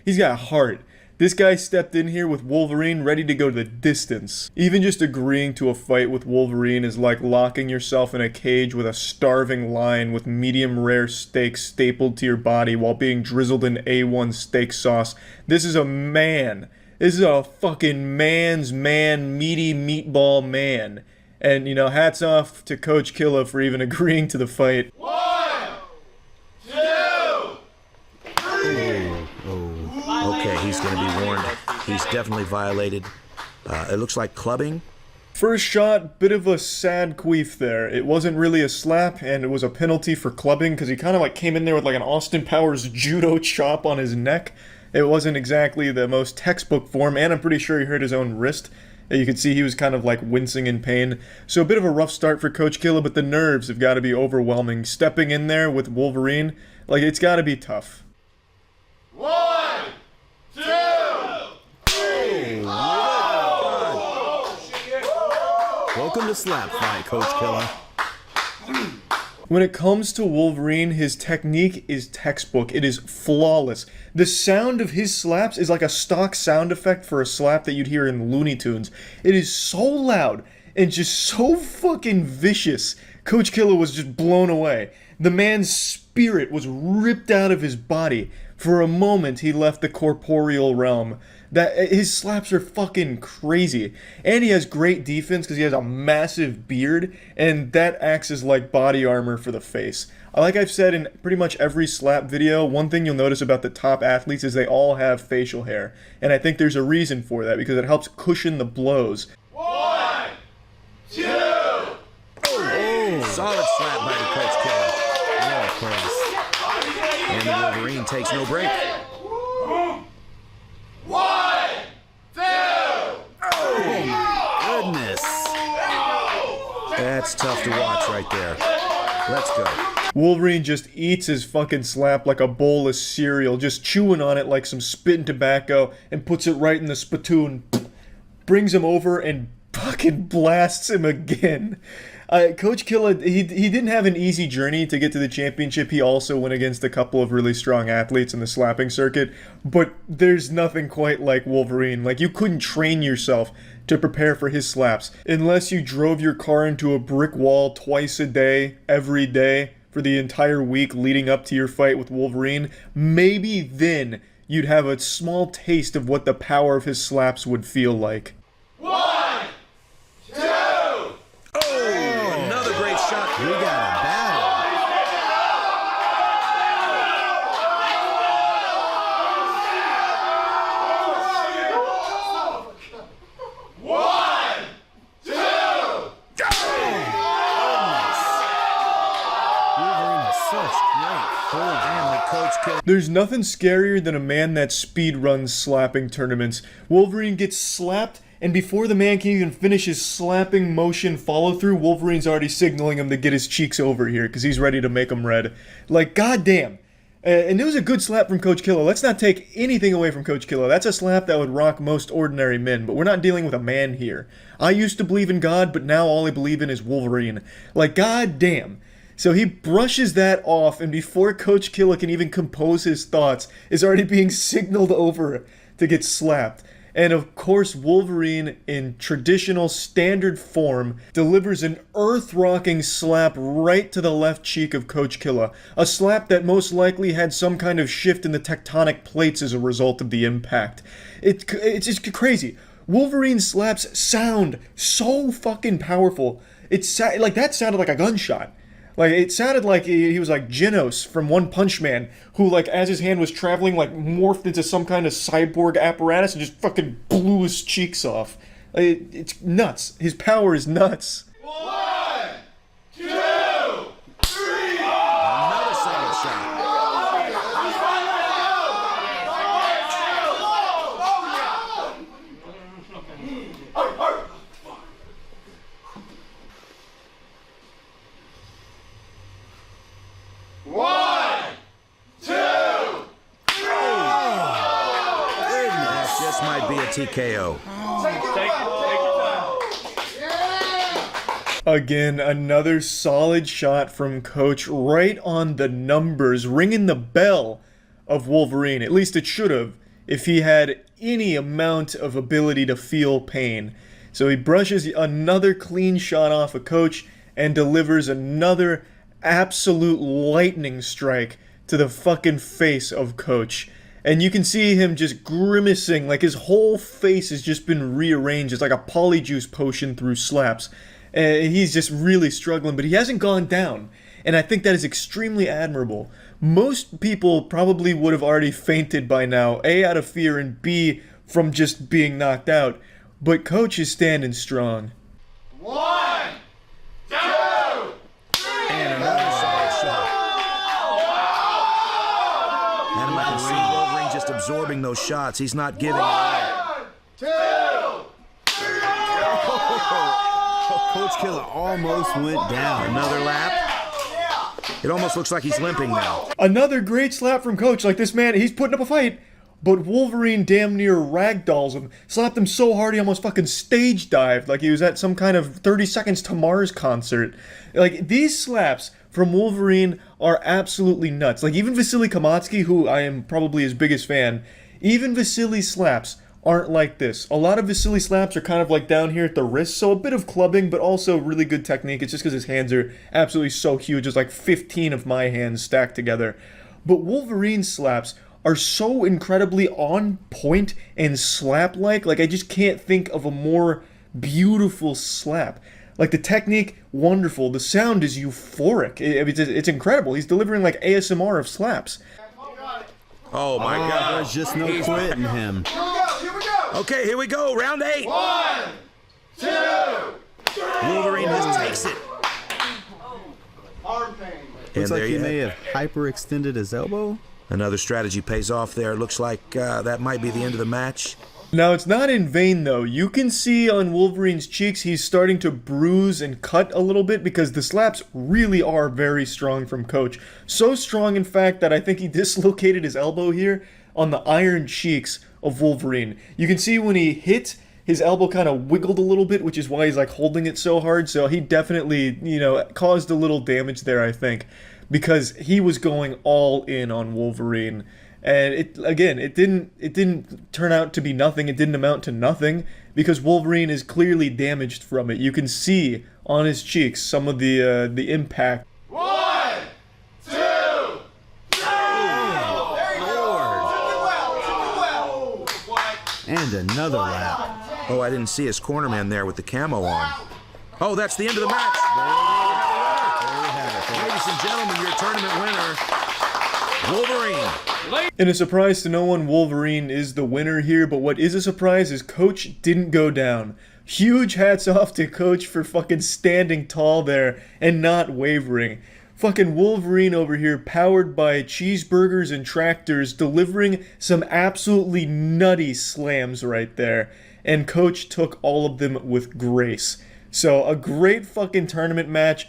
he's got heart. This guy stepped in here with Wolverine ready to go the distance. Even just agreeing to a fight with Wolverine is like locking yourself in a cage with a starving lion with medium rare steak stapled to your body while being drizzled in A1 steak sauce. This is a man. This is a fucking man's man, meaty meatball man. And, you know, hats off to Coach Killa for even agreeing to the fight. 1, 2, 3. Okay, he's going to be warned. He's definitely violated. It looks like clubbing. First shot, bit of a sad queef there. It wasn't really a slap, and it was a penalty for clubbing, because he kind of like came in there with like an Austin Powers judo chop on his neck. It wasn't exactly the most textbook form, and I'm pretty sure he hurt his own wrist. You could see he was kind of like wincing in pain. So a bit of a rough start for Coach Killa, but the nerves have got to be overwhelming. Stepping in there with Wolverine, like, it's got to be tough. 1, 2, 3. Welcome to Slap Fight, Coach Killa. When it comes to Wolverine, his technique is textbook. It is flawless. The sound of his slaps is like a stock sound effect for a slap that you'd hear in Looney Tunes. It is so loud and just so fucking vicious. Coach Killa was just blown away. The man's spirit was ripped out of his body. For a moment, he left the corporeal realm. His slaps are fucking crazy. And he has great defense because he has a massive beard, and that acts as like body armor for the face. Like I've said in pretty much every slap video, one thing you'll notice about the top athletes is they all have facial hair. And I think there's a reason for that, because it helps cushion the blows. 1, 2, 3. Solid slap by the Coach Killa. Yeah, please. And the Wolverine takes no break. 1, 2. Goodness. That's tough to watch right there. Let's go. Wolverine just eats his fucking slap like a bowl of cereal, just chewing on it like some spitting tobacco, and puts it right in the spittoon. Brings him over and fucking blasts him again. Coach Killa, he didn't have an easy journey to get to the championship. He also went against a couple of really strong athletes in the slapping circuit, but there's nothing quite like Wolverine. Like, you couldn't train yourself to prepare for his slaps unless you drove your car into a brick wall twice a day, every day, for the entire week leading up to your fight with Wolverine. Maybe then you'd have a small taste of what the power of his slaps would feel like. 1, 2. Another great shot. We got a battle. 1, 2. Wolverine has such great hold. And the Coach Killa. There's nothing scarier than a man that speedruns slapping tournaments. Wolverine gets slapped, and before the man can even finish his slapping motion follow-through, Wolverine's already signaling him to get his cheeks over here, because he's ready to make them red. Like, goddamn. And it was a good slap from Coach Killa. Let's not take anything away from Coach Killa. That's a slap that would rock most ordinary men, but we're not dealing with a man here. I used to believe in God, but now all I believe in is Wolverine. Like, goddamn. So he brushes that off, and before Coach Killa can even compose his thoughts, is already being signaled over to get slapped. And of course, Wolverine, in traditional standard form, delivers an earth-rocking slap right to the left cheek of Coach Killa. A slap that most likely had some kind of shift in the tectonic plates as a result of the impact. It's just crazy. Wolverine's slaps sound so fucking powerful. Like, that sounded like a gunshot. Like, it sounded like he was like Genos from One Punch Man, who, like, as his hand was traveling, like, morphed into some kind of cyborg apparatus and just fucking blew his cheeks off. Like, it's nuts. His power is nuts. 1, 2, 3. Another solid shot. This might be a TKO. Again, another solid shot from Coach right on the numbers, ringing the bell of Wolverine. At least it should have, if he had any amount of ability to feel pain. So he brushes another clean shot off of Coach and delivers another absolute lightning strike to the fucking face of Coach. And you can see him just grimacing, like his whole face has just been rearranged. It's like a polyjuice potion through slaps. He's just really struggling, but he hasn't gone down. And I think that is extremely admirable. Most people probably would have already fainted by now, A, out of fear, and B, from just being knocked out. But Coach is standing strong. 1, 2, 3. And another solid shot. And I can see Wolverine just absorbing those shots. He's not giving it up. 1, 2, 3. Coach Killer almost went down. Another lap. It almost looks like he's limping now. Another great slap from Coach. Like, this man, he's putting up a fight. But Wolverine damn near ragdolls him. Slapped him so hard he almost fucking stage dived. Like he was at some kind of 30 Seconds to Mars concert. Like, these slaps from Wolverine are absolutely nuts. Like, even Vasily Kamatsky, who I am probably his biggest fan, even Vasily's slaps aren't like this. A lot of Vasily slaps are kind of like down here at the wrist, so a bit of clubbing, but also really good technique. It's just because his hands are absolutely so huge. It's like 15 of my hands stacked together. But Wolverine's slaps are so incredibly on point and slap-like. Like, I just can't think of a more beautiful slap. Like, the technique, wonderful. The sound is euphoric. It's incredible. He's delivering like ASMR of slaps. Oh my God. There's just no quitting him. Here we go. Okay, here we go. Round 8. 1, 2, 3. Wolverine just takes it. Arm pain. Looks like he you may have have hyperextended his elbow. Another strategy pays off there. Looks like that might be the end of the match. Now, it's not in vain, though. You can see on Wolverine's cheeks he's starting to bruise and cut a little bit because the slaps really are very strong from Coach. So strong, in fact, that I think he dislocated his elbow here on the iron cheeks of Wolverine. You can see when he hit, his elbow kind of wiggled a little bit, which is why he's like holding it so hard. So he definitely, caused a little damage there, I think, because he was going all in on Wolverine. And it didn't turn out to be nothing. It didn't amount to nothing because Wolverine is clearly damaged from it. You can see on his cheeks some of the impact. 1, 2, 3. There you go. And another lap. Oh, I didn't see his cornerman there with the camo on. Oh, that's the end of the match. Ladies and gentlemen, your tournament winner, Wolverine. And a surprise to no one, Wolverine is the winner here, but what is a surprise is Coach didn't go down. Huge hats off to Coach for fucking standing tall there and not wavering. Fucking Wolverine over here, powered by cheeseburgers and tractors, delivering some absolutely nutty slams right there. And Coach took all of them with grace. So a great fucking tournament match.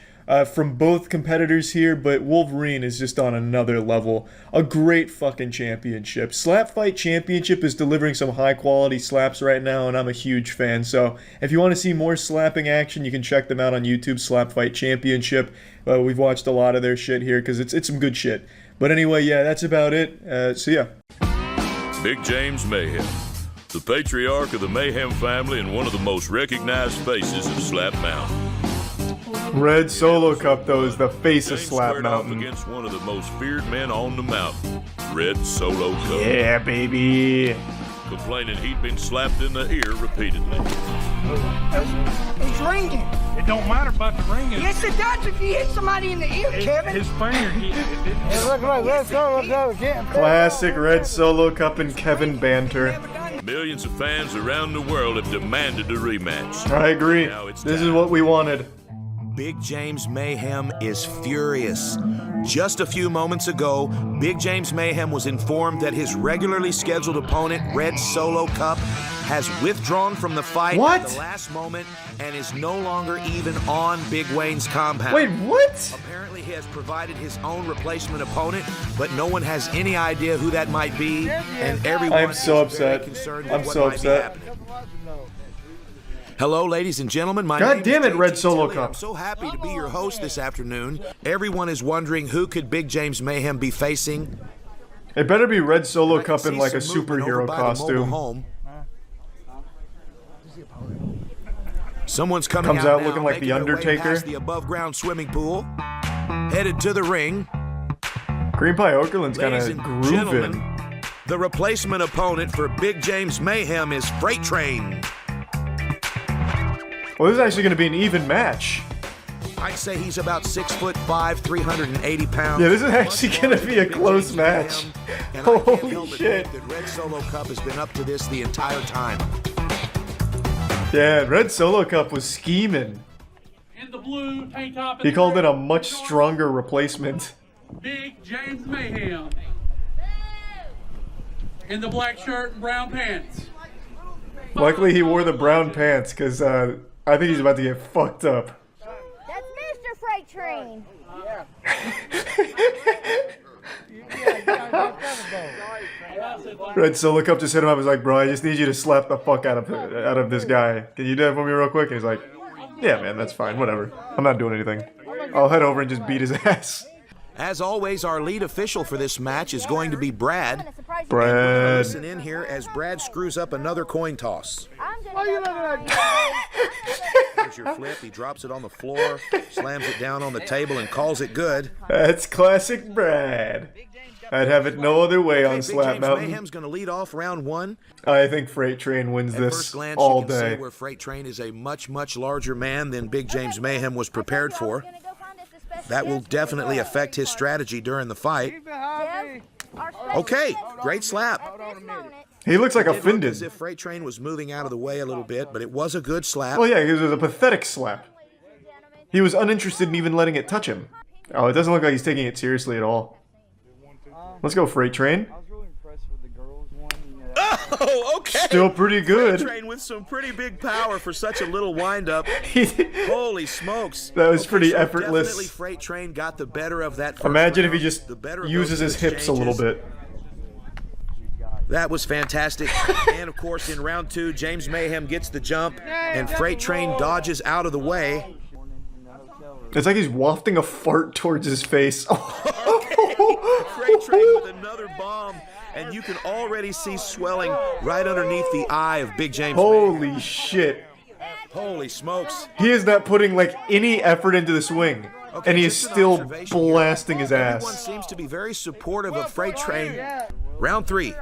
From both competitors here, but Wolverine is just on another level. A great fucking championship. Slap Fight Championship is delivering some high quality slaps right now, and I'm a huge fan. So if you want to see more slapping action, you can check them out on YouTube, Slap Fight Championship. We've watched a lot of their shit here because it's some good shit. But anyway, yeah, that's about it. So yeah. Big James Mayhem, the patriarch of the Mayhem family and one of the most recognized faces of Slap Mountain. Red Solo Cup, though, is the face of James Slap squared off Mountain. against one of the most feared men on the mountain, Red Solo Cup. Yeah, baby. Complaining he'd been slapped in the ear repeatedly. ringing. It don't matter about the ringing. Yes, it does if you hit somebody in the ear, Kevin. His finger, it looked like Red Solo Cup getting Classic Red Solo Cup and Kevin banter. Millions of fans around the world have demanded a rematch. I agree. This is what we wanted. Big James Mayhem is furious. Just a few moments ago, Big James Mayhem was informed that his regularly scheduled opponent, Red Solo Cup, has withdrawn from the fight at the last moment and is no longer even on Big Wayne's compound. Wait, what? Apparently he has provided his own replacement opponent, but no one has any idea who that might be, and everyone I'm so is very upset. concerned with I'm what so might be upset. happening. Hello, ladies and gentlemen. My God name damn is it, Red JT Solo Tilley. Cup. I'm so happy to be your host this afternoon. Everyone is wondering who could Big James Mayhem be facing. It better be Red Solo Cup See in like a some movement over superhero by the mobile costume. home. Someone's coming Comes out now, looking like making the their way Undertaker. past the above-ground swimming pool, headed to the ring. Green Pie Okerlund's kind Ladies of and gentlemen, grooving. the replacement opponent for Big James Mayhem is Freight Train. Well, this is actually going to be an even match. I'd say he's about 6'5", 380 pounds. Yeah, this is actually going to be a close match. Holy shit. The Red Solo Cup has been up to this the entire time. Yeah, Red Solo Cup was scheming. In the blue tank top. He called it a much stronger replacement. Big James Mayhem. In the black shirt and brown pants. Luckily, he wore the brown pants, because I think he's about to get fucked up. That's Mr. Freight Train. Red Solo Cup just hit him up. He was like, bro, I just need you to slap the fuck out of this guy. Can you do that for me real quick? And he's like, yeah, man, that's fine. Whatever. I'm not doing anything. I'll head over and just beat his ass. As always, our lead official for this match is going to be Brad. Brad. Listen in here as Brad screws up another coin toss. Here's your flip. He drops it on the floor, slams it down on the table, and calls it good. That's classic Brad. I'd have it no other way on Big Slap James Mountain. Mayhem's going to lead off round one. I think Freight Train wins At this first glance, all you can day. see where Freight Train is a much, much larger man than Big James Mayhem was prepared for. That will definitely affect his strategy during the fight. Okay, great slap. He looks like It did look offended. as if Freight Train was moving out of the way a little bit, but it was a good slap. Well, yeah, it was a pathetic slap. He was uninterested in even letting it touch him. Oh, it doesn't look like he's taking it seriously at all. Let's go, Freight Train. Oh, okay. Still pretty good. Freight Train with some pretty big power for such a little windup. Holy smokes. That was pretty so effortless. Definitely Freight Train got the better of that first Imagine if he round. just The better of uses those his hips a little exchanges. bit. That was fantastic. And of course, in round two, James Mayhem gets the jump, and Freight Train dodges out of the way. It's like he's wafting a fart towards his face. Freight Train with another bomb, and you can already see swelling right underneath the eye of Big James Mayhem. Holy shit. Holy smokes. He is not putting like any effort into the swing. Okay, And he is just an still observation here. blasting his Everyone ass. seems to be very supportive of Freight Train. Round three.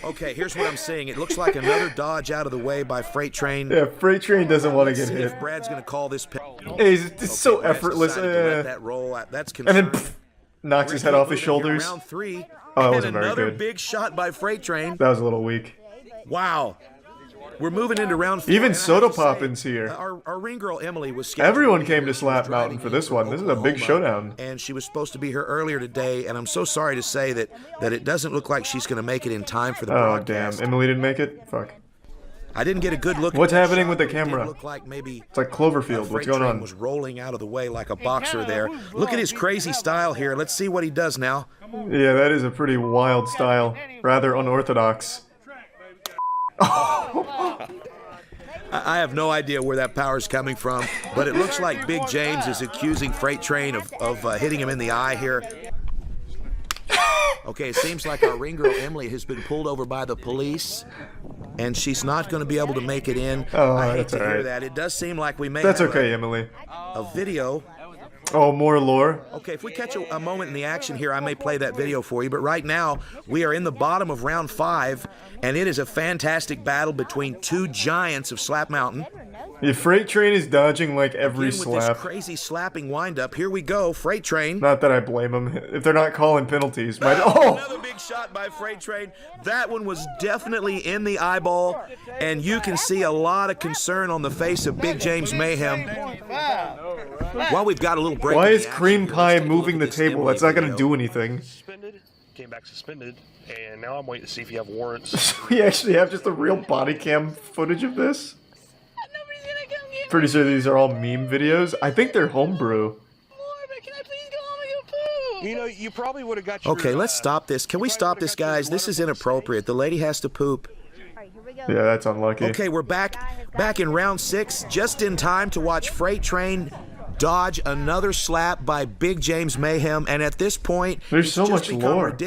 Okay, here's what I'm seeing. It looks like another dodge out of the way by Freight Train. Yeah, Freight Train doesn't want to Let's get see hit. if Brad's going to call this. He's it's so Brad's effortless. decided to let that roll. That's And then concerned. knocks his head off his shoulders. Round three. Oh, that and wasn't very another good. big shot by Freight Train. That was a little weak. Wow. We're moving into round four. Even and I Soda have to say, Poppin's here. Our ring girl Emily was scheduled Everyone to came be to here. Slap She was Mountain for driving this one. This is a big Oklahoma, showdown. And she was supposed to be here earlier today, and I'm so sorry to say that it doesn't look like she's going to make it in time for the Oh, damn. broadcast. Emily didn't make it? Fuck. I didn't get a good look. What's at that happening shot, with the but it did camera? look like maybe It's like Cloverfield. What's Freight going Train on? was rolling out of the way like a boxer there. Look at his crazy style here. Let's see what he does now. Yeah, that is a pretty wild style. Rather unorthodox. I have no idea where that power is coming from, but it looks like Big James is accusing Freight Train of hitting him in the eye here. Okay, it seems like our ring girl Emily has been pulled over by the police, and she's not going to be able to make it in. Oh, I hate that's to hear alright. that. It does seem like we may That's have okay, Emily. a video. Oh, more lore. Okay, if we catch a moment in the action here, I may play that video for you. But right now, we are in the bottom of round 5, and it is a fantastic battle between two giants of Slap Mountain. The Freight Train is dodging like every Again, with slap. this crazy slapping windup. Here we go, Freight Train. Not that I blame him. If they're not calling penalties. Another big shot by Freight Train. That one was definitely in the eyeball, and you can see a lot of concern on the face of Big James Mayhem. While we've got a little break. Why is Cream Pie moving the table? That's not going to do anything. Came back suspended, and now I'm waiting to see if you have warrants. We actually have just a real body cam footage of this? Pretty sure these are all meme videos. I think they're homebrew. You know, you probably would have got your... Okay, let's stop this. Can we stop this, guys? This is inappropriate. The lady has to poop. Yeah, that's unlucky. Okay, we're back in round 6, just in time to watch Freight Train dodge another slap by Big James Mayhem, and at this point, there's so much lore.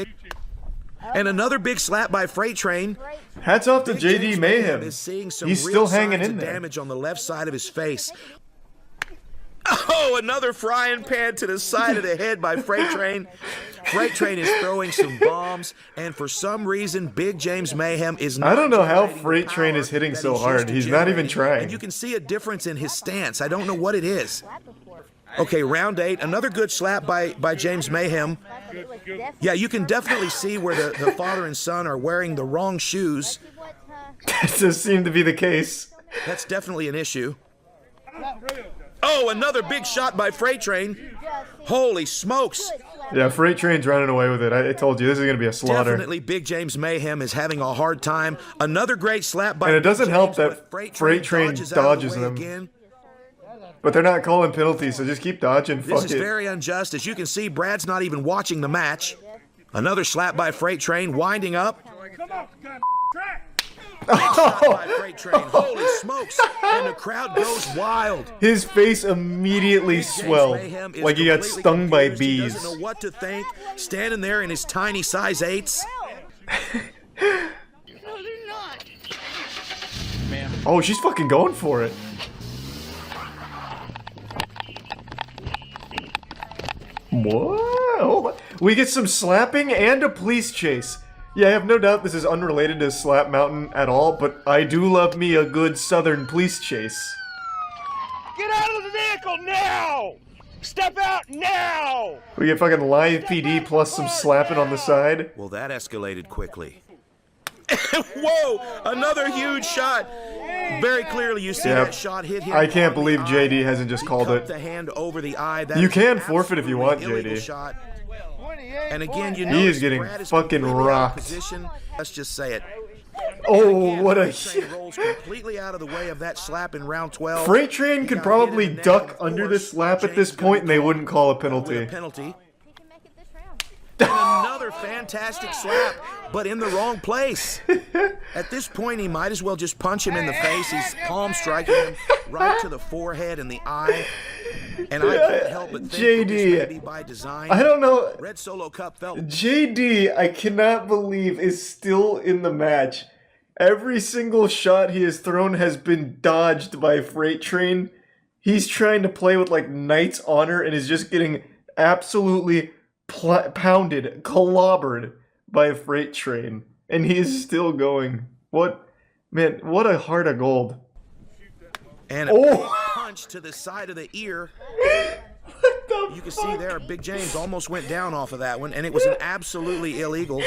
And another big slap by Freight Train. Hats off to JD Mayhem. Is seeing some He's real still hanging signs in of there. damage on the left side of his face. Oh, another frying pan to the side of the head by Freight Train. Freight Train is throwing some bombs, and for some reason, Big James Mayhem is not. I don't know how Freight Train is hitting so hard. He's not even trying. And you can see a difference in his stance. I don't know what it is. Okay, round 8. Another good slap by James Mayhem. Yeah, you can definitely see where the father and son are wearing the wrong shoes. That does seem to be the case. That's definitely an issue. Oh, another big shot by Freight Train. Holy smokes. Yeah, Freight Train's running away with it. I told you, this is going to be a slaughter. Definitely Big James Mayhem is having a hard time. Another great slap by And it doesn't Big help James, that but Freight Train dodges them. Again. But they're not calling penalties, so just keep dodging. This Fuck is it. very unjust. As you can see, Brad's not even watching the match. Another slap by Freight Train, winding up. By Freight Train. Holy smokes. And the crowd goes wild. His face immediately swelled, like he got stung by bees. He doesn't know what to think, standing there in his tiny size 8s. Oh, she's fucking going for it. Whoa! We get some slapping and a police chase. Yeah, I have no doubt this is unrelated to Slap Mountain at all, but I do love me a good southern police chase. Get out of the vehicle now! Step out now! We get fucking live PD plus some slapping on the side. Well, that escalated quickly. Whoa! Another huge shot. Very clearly, you see that shot hit him. I can't believe JD hasn't just called it. The hand over the eye. You can forfeit if you want, JD. Shot. And again, you know, he is getting fucking rocked. Let's just say it. Oh, what a... rolls completely out of the way of that slap in round 12. Freight Train could probably duck under this slap at this point and they wouldn't call a penalty. And another fantastic slap, but in the wrong place. At this point, he might as well just punch him in the face. He's palm striking him right to the forehead and the eye. And I can't help but think this may be by design. I don't know. Red Solo Cup felt. JD, I cannot believe, is still in the match. Every single shot he has thrown has been dodged by Freight Train. He's trying to play with like Knight's Honor and is just getting absolutely pounded, clobbered by a Freight Train. And he is still going. What? Man, what a heart of gold. And a punch to the side of the ear. You can see there, Big James almost went down off of that one, and it was an absolutely illegal,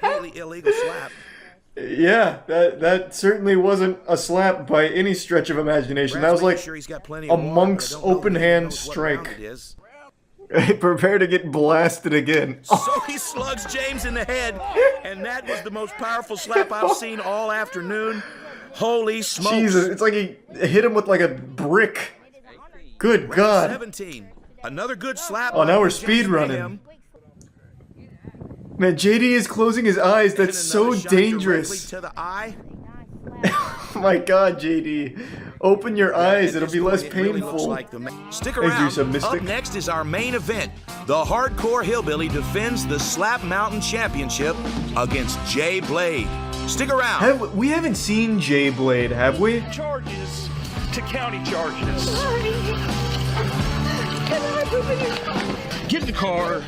completely illegal slap. Yeah, that certainly wasn't a slap by any stretch of imagination. That was like a monk's open hand strike. Prepare to get blasted again. So he slugs James in the head, and that was the most powerful slap I've seen all afternoon. Holy smokes. Jesus, it's like he hit him with like a brick. Good God. 17. Another good slap. Oh, now we're speed running. Man, JD is closing his eyes. That's so dangerous. To the eye. Oh my God, JD. Open your eyes. It'll be less painful. Stick around. Up next is our main event. The Hardcore Hillbilly defends the Slap Mountain Championship against Jay Blade. Stick around. We haven't seen Jay Blade, have we? Charges to county charges. Get in the car.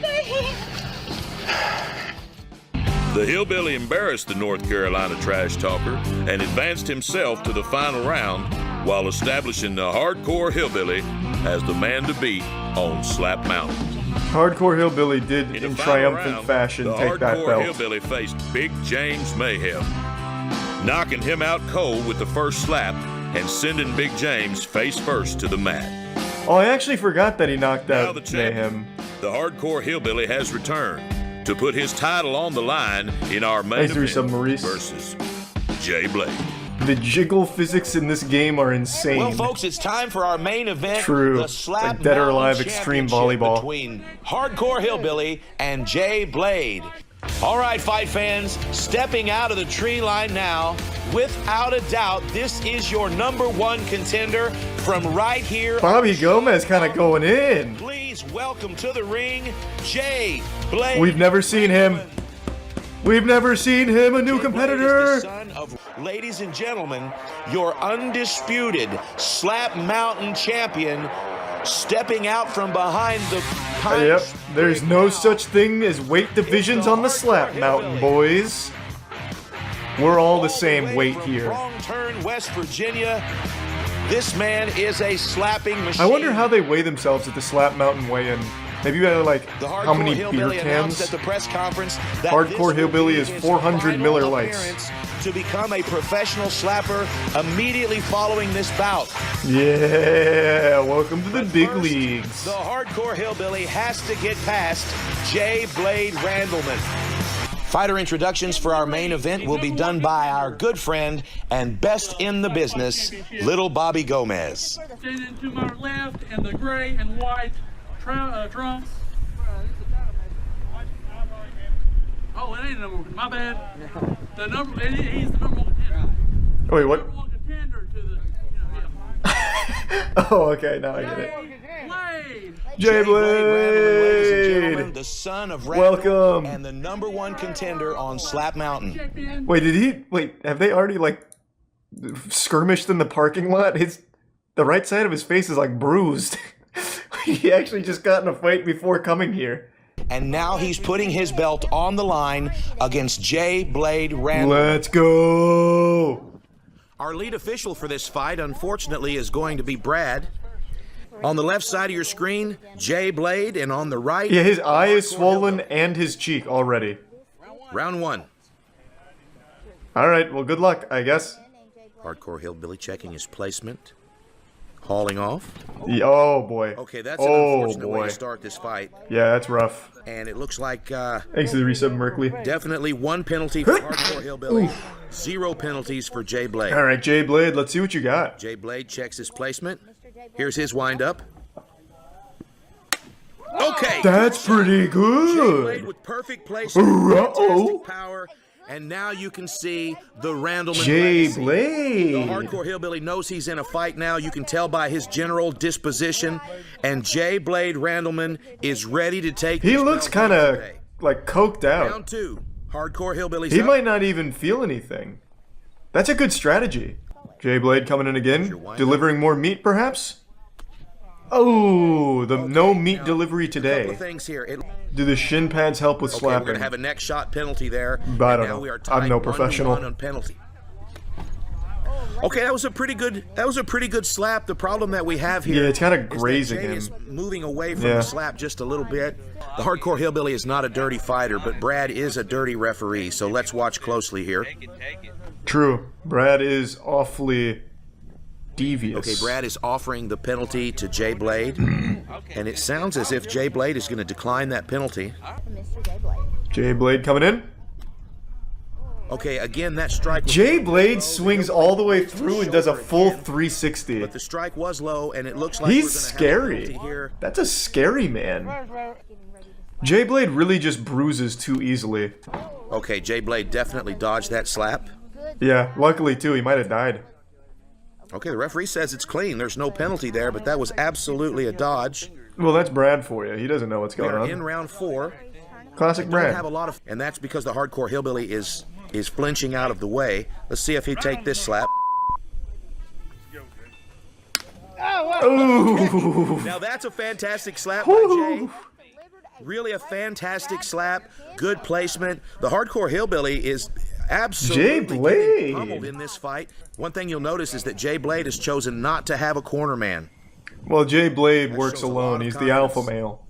The hillbilly embarrassed the North Carolina trash talker and advanced himself to the final round while establishing the hardcore hillbilly as the man to beat on Slap Mountain. Hardcore Hillbilly did, in final triumphant round, fashion, the take that Hardcore belt. Hillbilly faced Big James Mayhem, knocking him out cold with the first slap and sending Big James face first to the mat. Oh, I actually forgot that he knocked Now out the champion, Mayhem. the Hardcore Hillbilly has returned to put his title on the line in our main Thanks, event Resub Maurice. versus Jay Blade. The jiggle physics in this game are insane. Well, folks, it's time for our main event. True. The It's Slap like Dead or Mountain Alive Extreme Championship Volleyball. between Hardcore Hillbilly and Jay Blade. All right, fight fans, stepping out of the tree line now. Without a doubt, this is your #1 contender from right here. Bobby Gomez kind of going in. Please welcome to the ring, Jay Blade. We've never seen him. We've never seen him, a new competitor. Son of, ladies and gentlemen, your undisputed Slap Mountain champion, stepping out from behind the pine. Yep, there's no such thing as weight divisions on the Slap Mountain, boys. We're all the same weight here. Wrong turn, West Virginia. This man is a slapping machine. I wonder how they weigh themselves at the Slap Mountain weigh-in. Maybe you had like The how many Hardcore beer Hillbilly announced cans? at the press conference that Hardcore this Hillbilly will is be his 400 Miller final Lights. appearance to become a professional slapper immediately following this bout. Yeah, welcome to the big First, leagues. The Hardcore Hillbilly has to get past Jay Blade Randleman. Fighter introductions for our main event will be done by our good friend and best in the business, Little Bobby Gomez. Standing to my left in the gray and white trunks. Oh, it ain't number one. My bad. The number. He's the #1 contender. Oh, wait, what? #1 contender to the. Oh, okay, now I get it. Blade. Jay Randleman, ladies and gentlemen, Blade! the son of Randleman Welcome. and the #1 contender on Slap Mountain. Wait, have they already, like, skirmished in the parking lot? The right side of his face is, like, bruised. He actually just got in a fight before coming here. And now he's putting his belt on the line against Jay Blade Randleman. Let's go! Our lead official for this fight, unfortunately, is going to be Brad. On the left side of your screen, Jay Blade, and on the right... Yeah, his eye is swollen and his cheek already. Round 1. Alright, well, good luck, I guess. Hardcore Hillbilly checking his placement. Hauling off. Yeah, oh, boy. Okay, that's an unfortunate way to start this fight. Yeah, that's rough. And it looks like... Thanks to the resub, Merkley. Definitely 1 penalty for Hardcore Hillbilly. 0 penalties for Jay Blade. Alright, Jay Blade, let's see what you got. Jay Blade checks his placement. Here's his windup. Okay. That's pretty Jay Blade good. with perfect placement, Uh-oh. fantastic power, and now you can see the Randleman Jay legacy. Blade. The Hardcore Hillbilly knows he's in a fight now. You can tell by his general disposition, and Jay Blade Randleman is ready to take. He this looks belt kind of today. like coked out. Round 2. Hardcore Hillbilly's He up. might not even feel anything. That's a good strategy. Jay Blade coming in again, delivering more meat perhaps? Oh, the no meat delivery Couple today. of things here. Do the shin pads help with Okay, we're slapping? going to have a neck shot penalty there. I and don't now know. we are I'm tied no 1-1 professional. on penalty. Okay, that was a pretty good slap. The problem that we have here Yeah, it's kinda is that grazing Jay him. is moving away from Yeah. the slap just a little bit. The Hardcore Hillbilly is not a dirty fighter, but Brad is a dirty referee, so let's watch closely here. True. Brad is awfully devious. Okay, Brad is offering the penalty to Jay Blade, and it sounds as if Jay Blade is going to decline that penalty. Jay Blade coming in. Okay, again, that strike was Jay Blade swings all the way through and does a full 360. but the strike was low, and it looks like He's we're gonna have a scary. penalty here. That's a scary man. Jay Blade really just bruises too easily. Okay, Jay Blade definitely dodged that slap. Yeah, luckily too, he might have died. Okay, the referee says it's clean. There's no penalty there, but that was absolutely a dodge. Well, that's Brad for you. He doesn't know what's We going are in on. round 4. Classic Don't Brad. have a lot of, and that's because the Hardcore Hillbilly is flinching out of the way. Let's see if he take this slap. Oh, Ooh. Now that's a fantastic slap by Jay. Really a fantastic slap. Good placement. The Hardcore Hillbilly is absolutely Jay Blade. getting pummeled in this fight. One thing you'll notice is that Jay Blade has chosen not to have a corner man. Well, Jay Blade That works shows a lot alone. of He's the alpha confidence. male.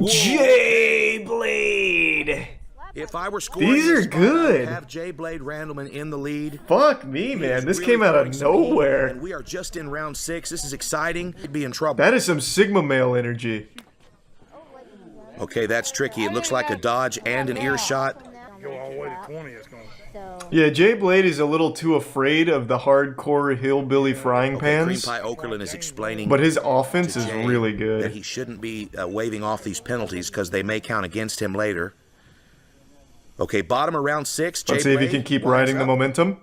Jay Blade. If I were scoring These are this fight, I would good. have Jay Blade Randleman in the lead. Fuck me, He man. is This really came out throwing of some heat, nowhere. And we are just in round 6. This is exciting. He'd be in trouble. That is some Sigma male energy. Okay, that's tricky. It looks like a dodge and an earshot. Go all the way to 20. It's going. Yeah, Jay Blade is a little too afraid of the hardcore hillbilly frying Cream pans. Pie Okerlund is explaining. But his offense to is Jay really that good. he shouldn't be waving off these penalties because they may count against him later. Okay, bottom of round 6. Jay Let's see if he Blade can keep winds riding the up. momentum.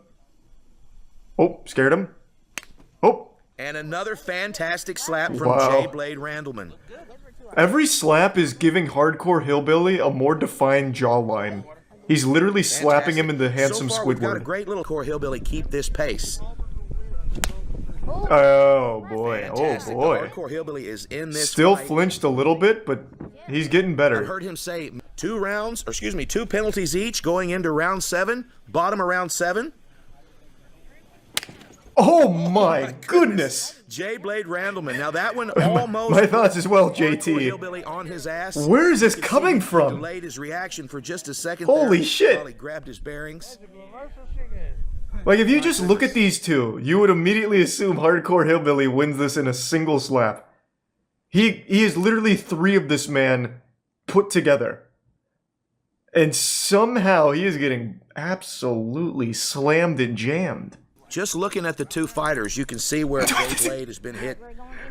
Oh, scared him. Oh, And another fantastic slap from Wow. Jay Blade Randleman. every slap is giving hardcore hillbilly a more defined jawline. He's literally slapping him into handsome so far, we've got a Squidward. great little core hillbilly keep this pace. Oh boy, Fantastic. oh boy. The hardcore hillbilly is in this Still fight. flinched a little bit, but he's getting I better. heard him say 2 penalties each going into round 7, bottom of round 7. Oh my goodness! Jay Blade Randleman. Now that one almost. My thoughts as well, Hardcore JT. Hillbilly on his ass. Where is this You can coming see he from? Delayed his reaction for just a second. Holy there shit. While he grabbed his bearings. Like, if you just look at these two, you would immediately assume Hardcore Hillbilly wins this in a single slap. He is literally 3 of this man put together. And somehow he is getting absolutely slammed and jammed. Just looking at the two fighters, you can see where Jay Blade has been hit.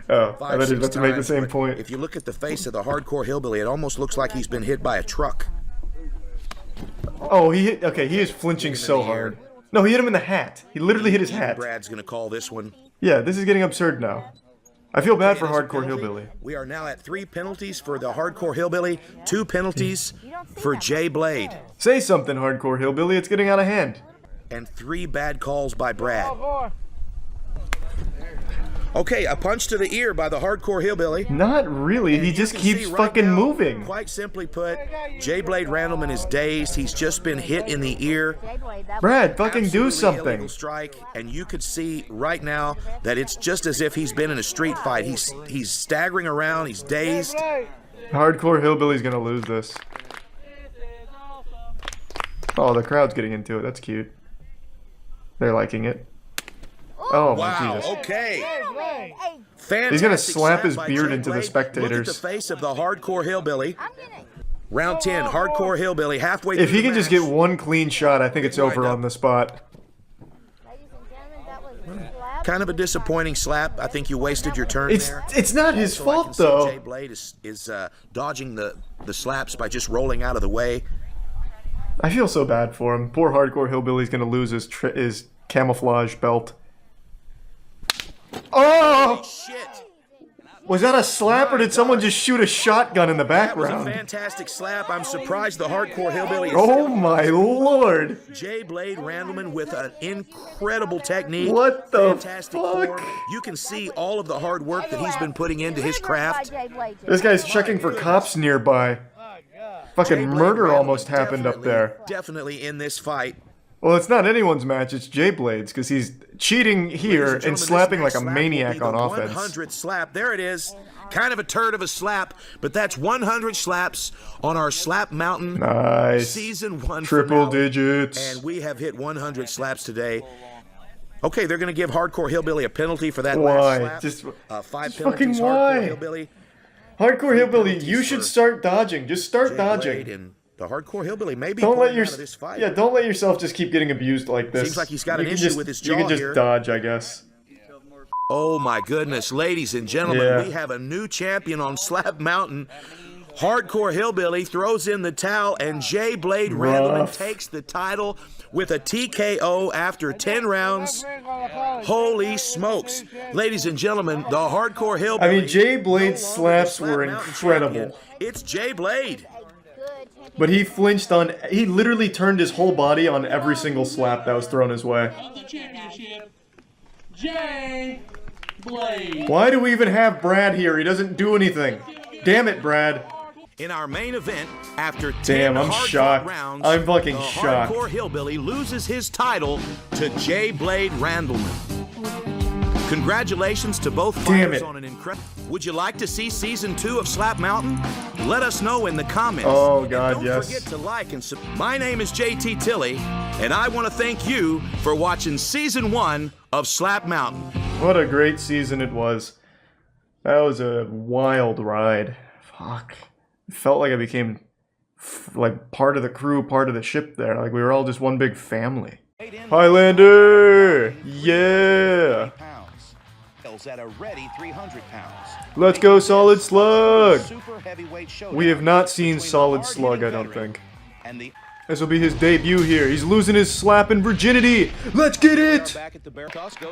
Oh, I 5, thought he was 6 about to make the times, same but point. If you look at the face of the Hardcore Hillbilly, it almost looks like he's been hit by a truck. Oh, he hit. Okay, he is flinching so hard. No, he hit him in the hat. He literally hit his hat. Brad's going to call this one. Yeah, this is getting absurd now. I feel bad for It is a Hardcore penalty. Hillbilly. We are now at 3 penalties for the Hardcore Hillbilly, 2 penalties for Jay Blade, Say something, Hardcore Hillbilly. It's getting out of hand. and 3 bad calls by Brad. Okay, a punch to the ear by the Hardcore Hillbilly. Not really. And He you just can keeps see right fucking now, moving. Quite simply put, Jay Blade Randleman is dazed. He's just been hit in the ear. Brad, fucking do Absolutely something. illegal strike, and you could see right now that it's just as if he's been in a street fight. He's staggering around. He's dazed. Hardcore Hillbilly's gonna lose this. Oh, the crowd's getting into it. That's cute. They're liking it. Oh my Wow. Jesus. Okay. He's gonna Fantastic slap his by beard Jay into the Blade. spectators. Look at the face of the Hardcore Hillbilly. Round 10, Hardcore Hillbilly, halfway If through he the can just match. get one clean shot, I think it's over on the spot. Kind of a disappointing slap. I think you wasted your turn there. It's not his Also, I can fault see though. Jay Blade is dodging the slaps by just rolling out of the way. I feel so bad for him. Poor Hardcore Hillbilly's gonna lose his camouflage belt. Oh! Shit! Was that a slap or did someone just shoot a shotgun in the That was a background? fantastic slap. I'm surprised the Hardcore Hillbilly is Oh my lord! Jay Blade Randleman with an incredible technique. What the Fantastic fuck? form. You can see all of the hard work that he's been putting into his craft. This guy's checking for cops nearby. Fucking Jay Blade murder Randleman almost happened up there. Definitely in this fight. Well, it's not anyone's match, it's Jay Blade's, because he's cheating here Ladies and gentlemen, slapping this like a next slap will maniac be on the offense. 100th slap. There it is. Kind of a turd of a slap, but that's 100 slaps on our Slap Mountain Nice. Season 1 Triple finale. digits. And we have hit 100 slaps today. Okay, they're going to give Hardcore Hillbilly a penalty for that Why? last slap. Just 5 just fucking penalties, why? Hardcore Hillbilly. Hardcore Hillbilly, penalties you should for start dodging. Just start Jay Blade dodging. and the Hardcore Hillbilly may be Don't let pulling your out of this fight. yeah, don't let yourself just keep getting abused like this. Seems like he's got You an can issue just- with his You can jaw just here. dodge, I guess. Oh my goodness, ladies and gentlemen, Yeah. we have a new champion on Slap Mountain. Hardcore Hillbilly throws in the towel, and Jay Blade Randleman Rough. takes the title with a TKO after 10 rounds. Holy smokes. Ladies and gentlemen, the Hardcore Hillbilly. I mean, Jay Blade's no longer slaps the were Slap Mountain incredible. champion. It's Jay Blade. But he flinched on. He literally turned his whole body on every single slap that was thrown his way. The championship. J. Blade. Why do we even have Brad here? He doesn't do anything. Damn it, Brad. In our main event, after 10 Damn, I'm hard-fought shocked. rounds, I'm fucking the shocked. Hardcore Hillbilly loses his title to J. Blade Randleman. Congratulations to both Damn fighters it. on an incredible. Would you like to see season 2 of Slap Mountain? Let us know in the comments. Oh, God, and yes. don't forget to like and My name is JT Tilley, and I want to thank you for watching season 1 of Slap Mountain. What a great season it was. That was a wild ride. Fuck. It felt like I became like part of the crew, part of the ship there. Like we were all just one big family. Highlander! Yeah! At a ready 300 pounds. Let's go, Solid Slug! Super heavyweight showdown. We have not seen Solid Slug, I don't think. This will be his debut here. He's losing his slapping virginity. Let's get it!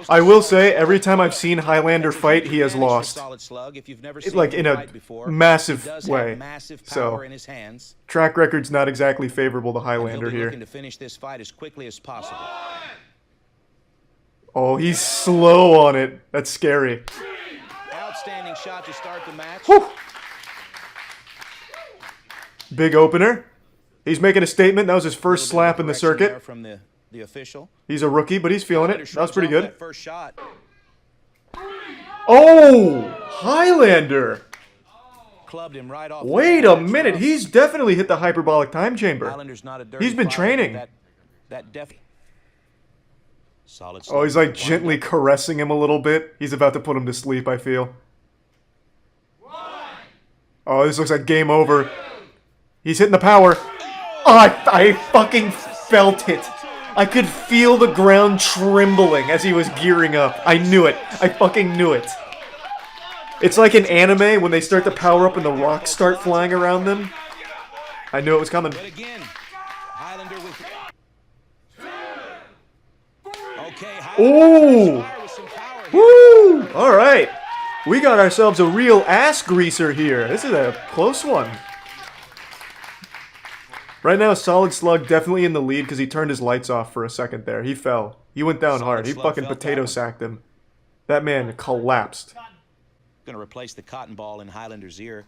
I will say, every time I've seen Highlander fight, he has lost. Like, in a massive way. So, track record's not exactly favorable to Highlander here. To finish this fight as quickly as possible. Oh, he's slow on it. That's scary. Outstanding shot to start the match. Whew. Big opener. He's making a statement. That was his first slap in the circuit. From the official. He's a rookie, but he's feeling it. That was pretty good. First shot. Oh! Highlander! Clubbed him right off. Wait a minute. He's definitely hit the hyperbolic time chamber. He's been training. Oh, he's like gently caressing him a little bit. He's about to put him to sleep, I feel. Oh, this looks like game over. He's hitting the power. Oh, I fucking felt it. I could feel the ground trembling as he was gearing up. I knew it. I fucking knew it. It's like in anime when they start to power up and the rocks start flying around them. I knew it was coming. Ooh! Woo! Alright. We got ourselves a real ass greaser here. This is a close one. Right now, Solid Slug definitely in the lead because he turned his lights off for a second there. He fell. He went down hard. He fucking potato sacked him. That man collapsed. Gonna replace the cotton ball in Highlander's ear.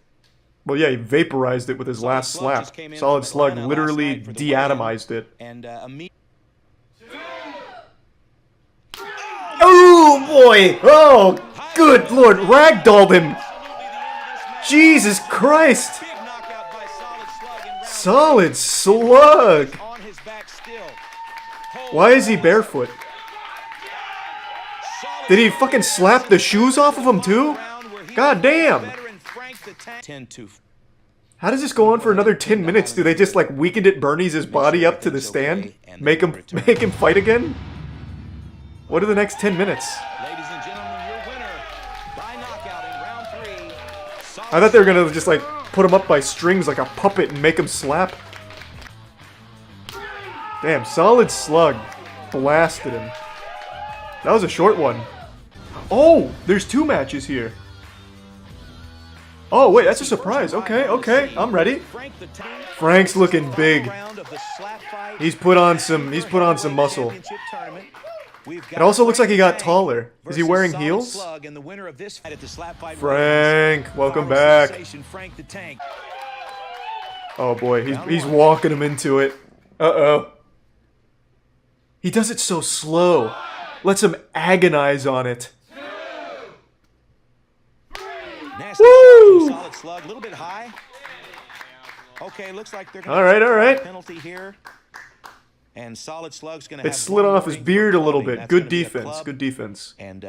Well, yeah, he vaporized it with his last slap. Solid Slug literally deatomized it. And oh boy! Oh, good lord! Ragdolled him! Jesus Christ! Solid Slug! Why is he barefoot? Did he fucking slap the shoes off of him too? God damn! How does this go on for another 10 minutes? Do they just like Weekend at Bernie's body up to the stand? Make him fight again? What are the next 10 minutes? I thought they were gonna just like put him up by strings like a puppet and make him slap. Damn, Solid Slug blasted him. That was a short one. Oh, there's 2 matches here. Oh wait, that's a surprise. Okay, I'm ready. Frank's looking big. He's put on some muscle. It also looks like he got taller. Is he wearing heels? Frank, welcome back. Oh boy, he's walking him into it. Uh-oh. He does it so slow. Lets him agonize on it. Woo! Solid Slug, a little bit high. Okay, looks like they're all right. Penalty here. And Solid Slug's gonna. It slid off his beard a little bit. Good defense. Good defense. And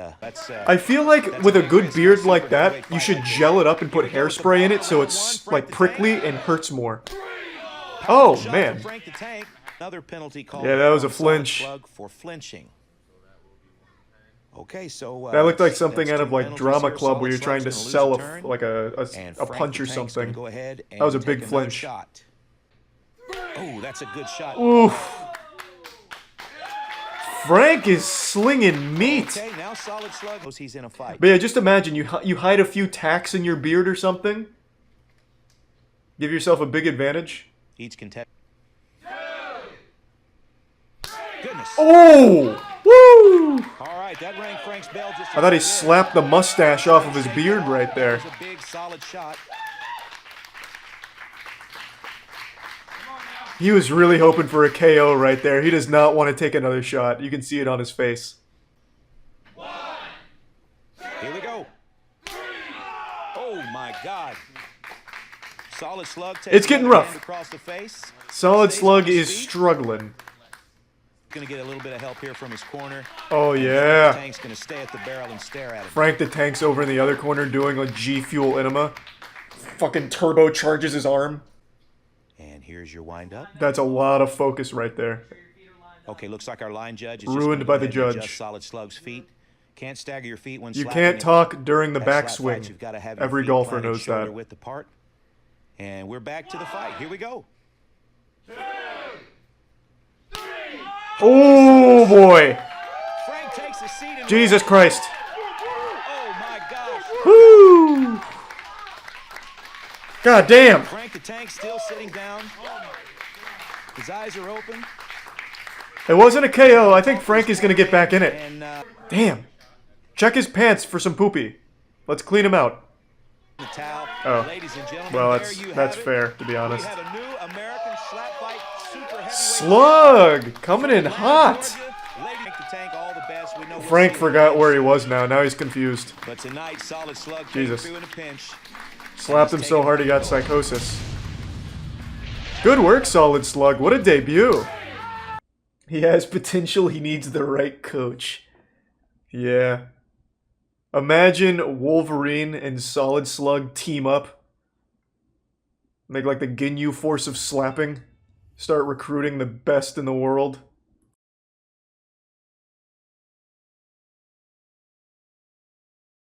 I feel like with a good beard like that, you should gel it up and put hairspray in it so it's like prickly and hurts more. Oh man. Another penalty call. Yeah, that was a flinch. For flinching. Okay, so that looked like something out of like Drama Club where you're trying to sell a punch or something. That was a big flinch. Oh, that's a good shot. Oof. Frank is slinging meat. Okay, now Solid Slug knows he's in a fight. But yeah, just imagine you hide a few tacks in your beard or something. Give yourself a big advantage. Each contestant. Goodness. Oh! Woo! All right. right, that rang Frank's bell just I thought he slapped the mustache off of his beard right there. That was a big, solid shot. He was really hoping for a KO right there. He does not want to take another shot. You can see it on his face. Here we go. Oh my God. Solid Slug takes It's getting rough. across the face. Solid Slug is struggling. Gonna get a little bit of help here from his corner. Oh And yeah. Frank the Tank's gonna stay at the barrel and stare at him. Frank the Tank's over in the other corner doing a G Fuel enema. Fucking turbocharges his arm. And here's your windup. That's a lot of focus right there. Okay, looks like our line judge is Ruined just by gonna the go ahead and judge. adjust Solid Slug's feet. Can't stagger your feet when You slapping can't it. talk during the That slap fight, backswing. you've gotta have your Every feet golfer planted knows shoulder that. width apart. And we're back to the fight. Here we go. Oh boy. Frank takes a seat and Jesus Christ. Oh my gosh. Woo. God damn. Frank the Tank still sitting down. His eyes are open. It wasn't a KO. I think Frank is going to get back in it. And Damn. Check his pants for some poopy. Let's clean him out. the towel. Oh. Ladies and gentlemen, Well, there that's you that's have it. fair, to be honest. We have a new American slap fight super heavyweight Slug coming in hot. Lady Frank the Tank, all the best. We know we'll Frank see you forgot again where he soon. was now. Now he's confused. But tonight, Solid Slug came Jesus. through in a pinch. Slapped him so hard he got psychosis. Good work, Solid Slug. What a debut. He has potential. He needs the right coach. Yeah. Imagine Wolverine and Solid Slug team up. Make like the Ginyu force of slapping. Start recruiting the best in the world.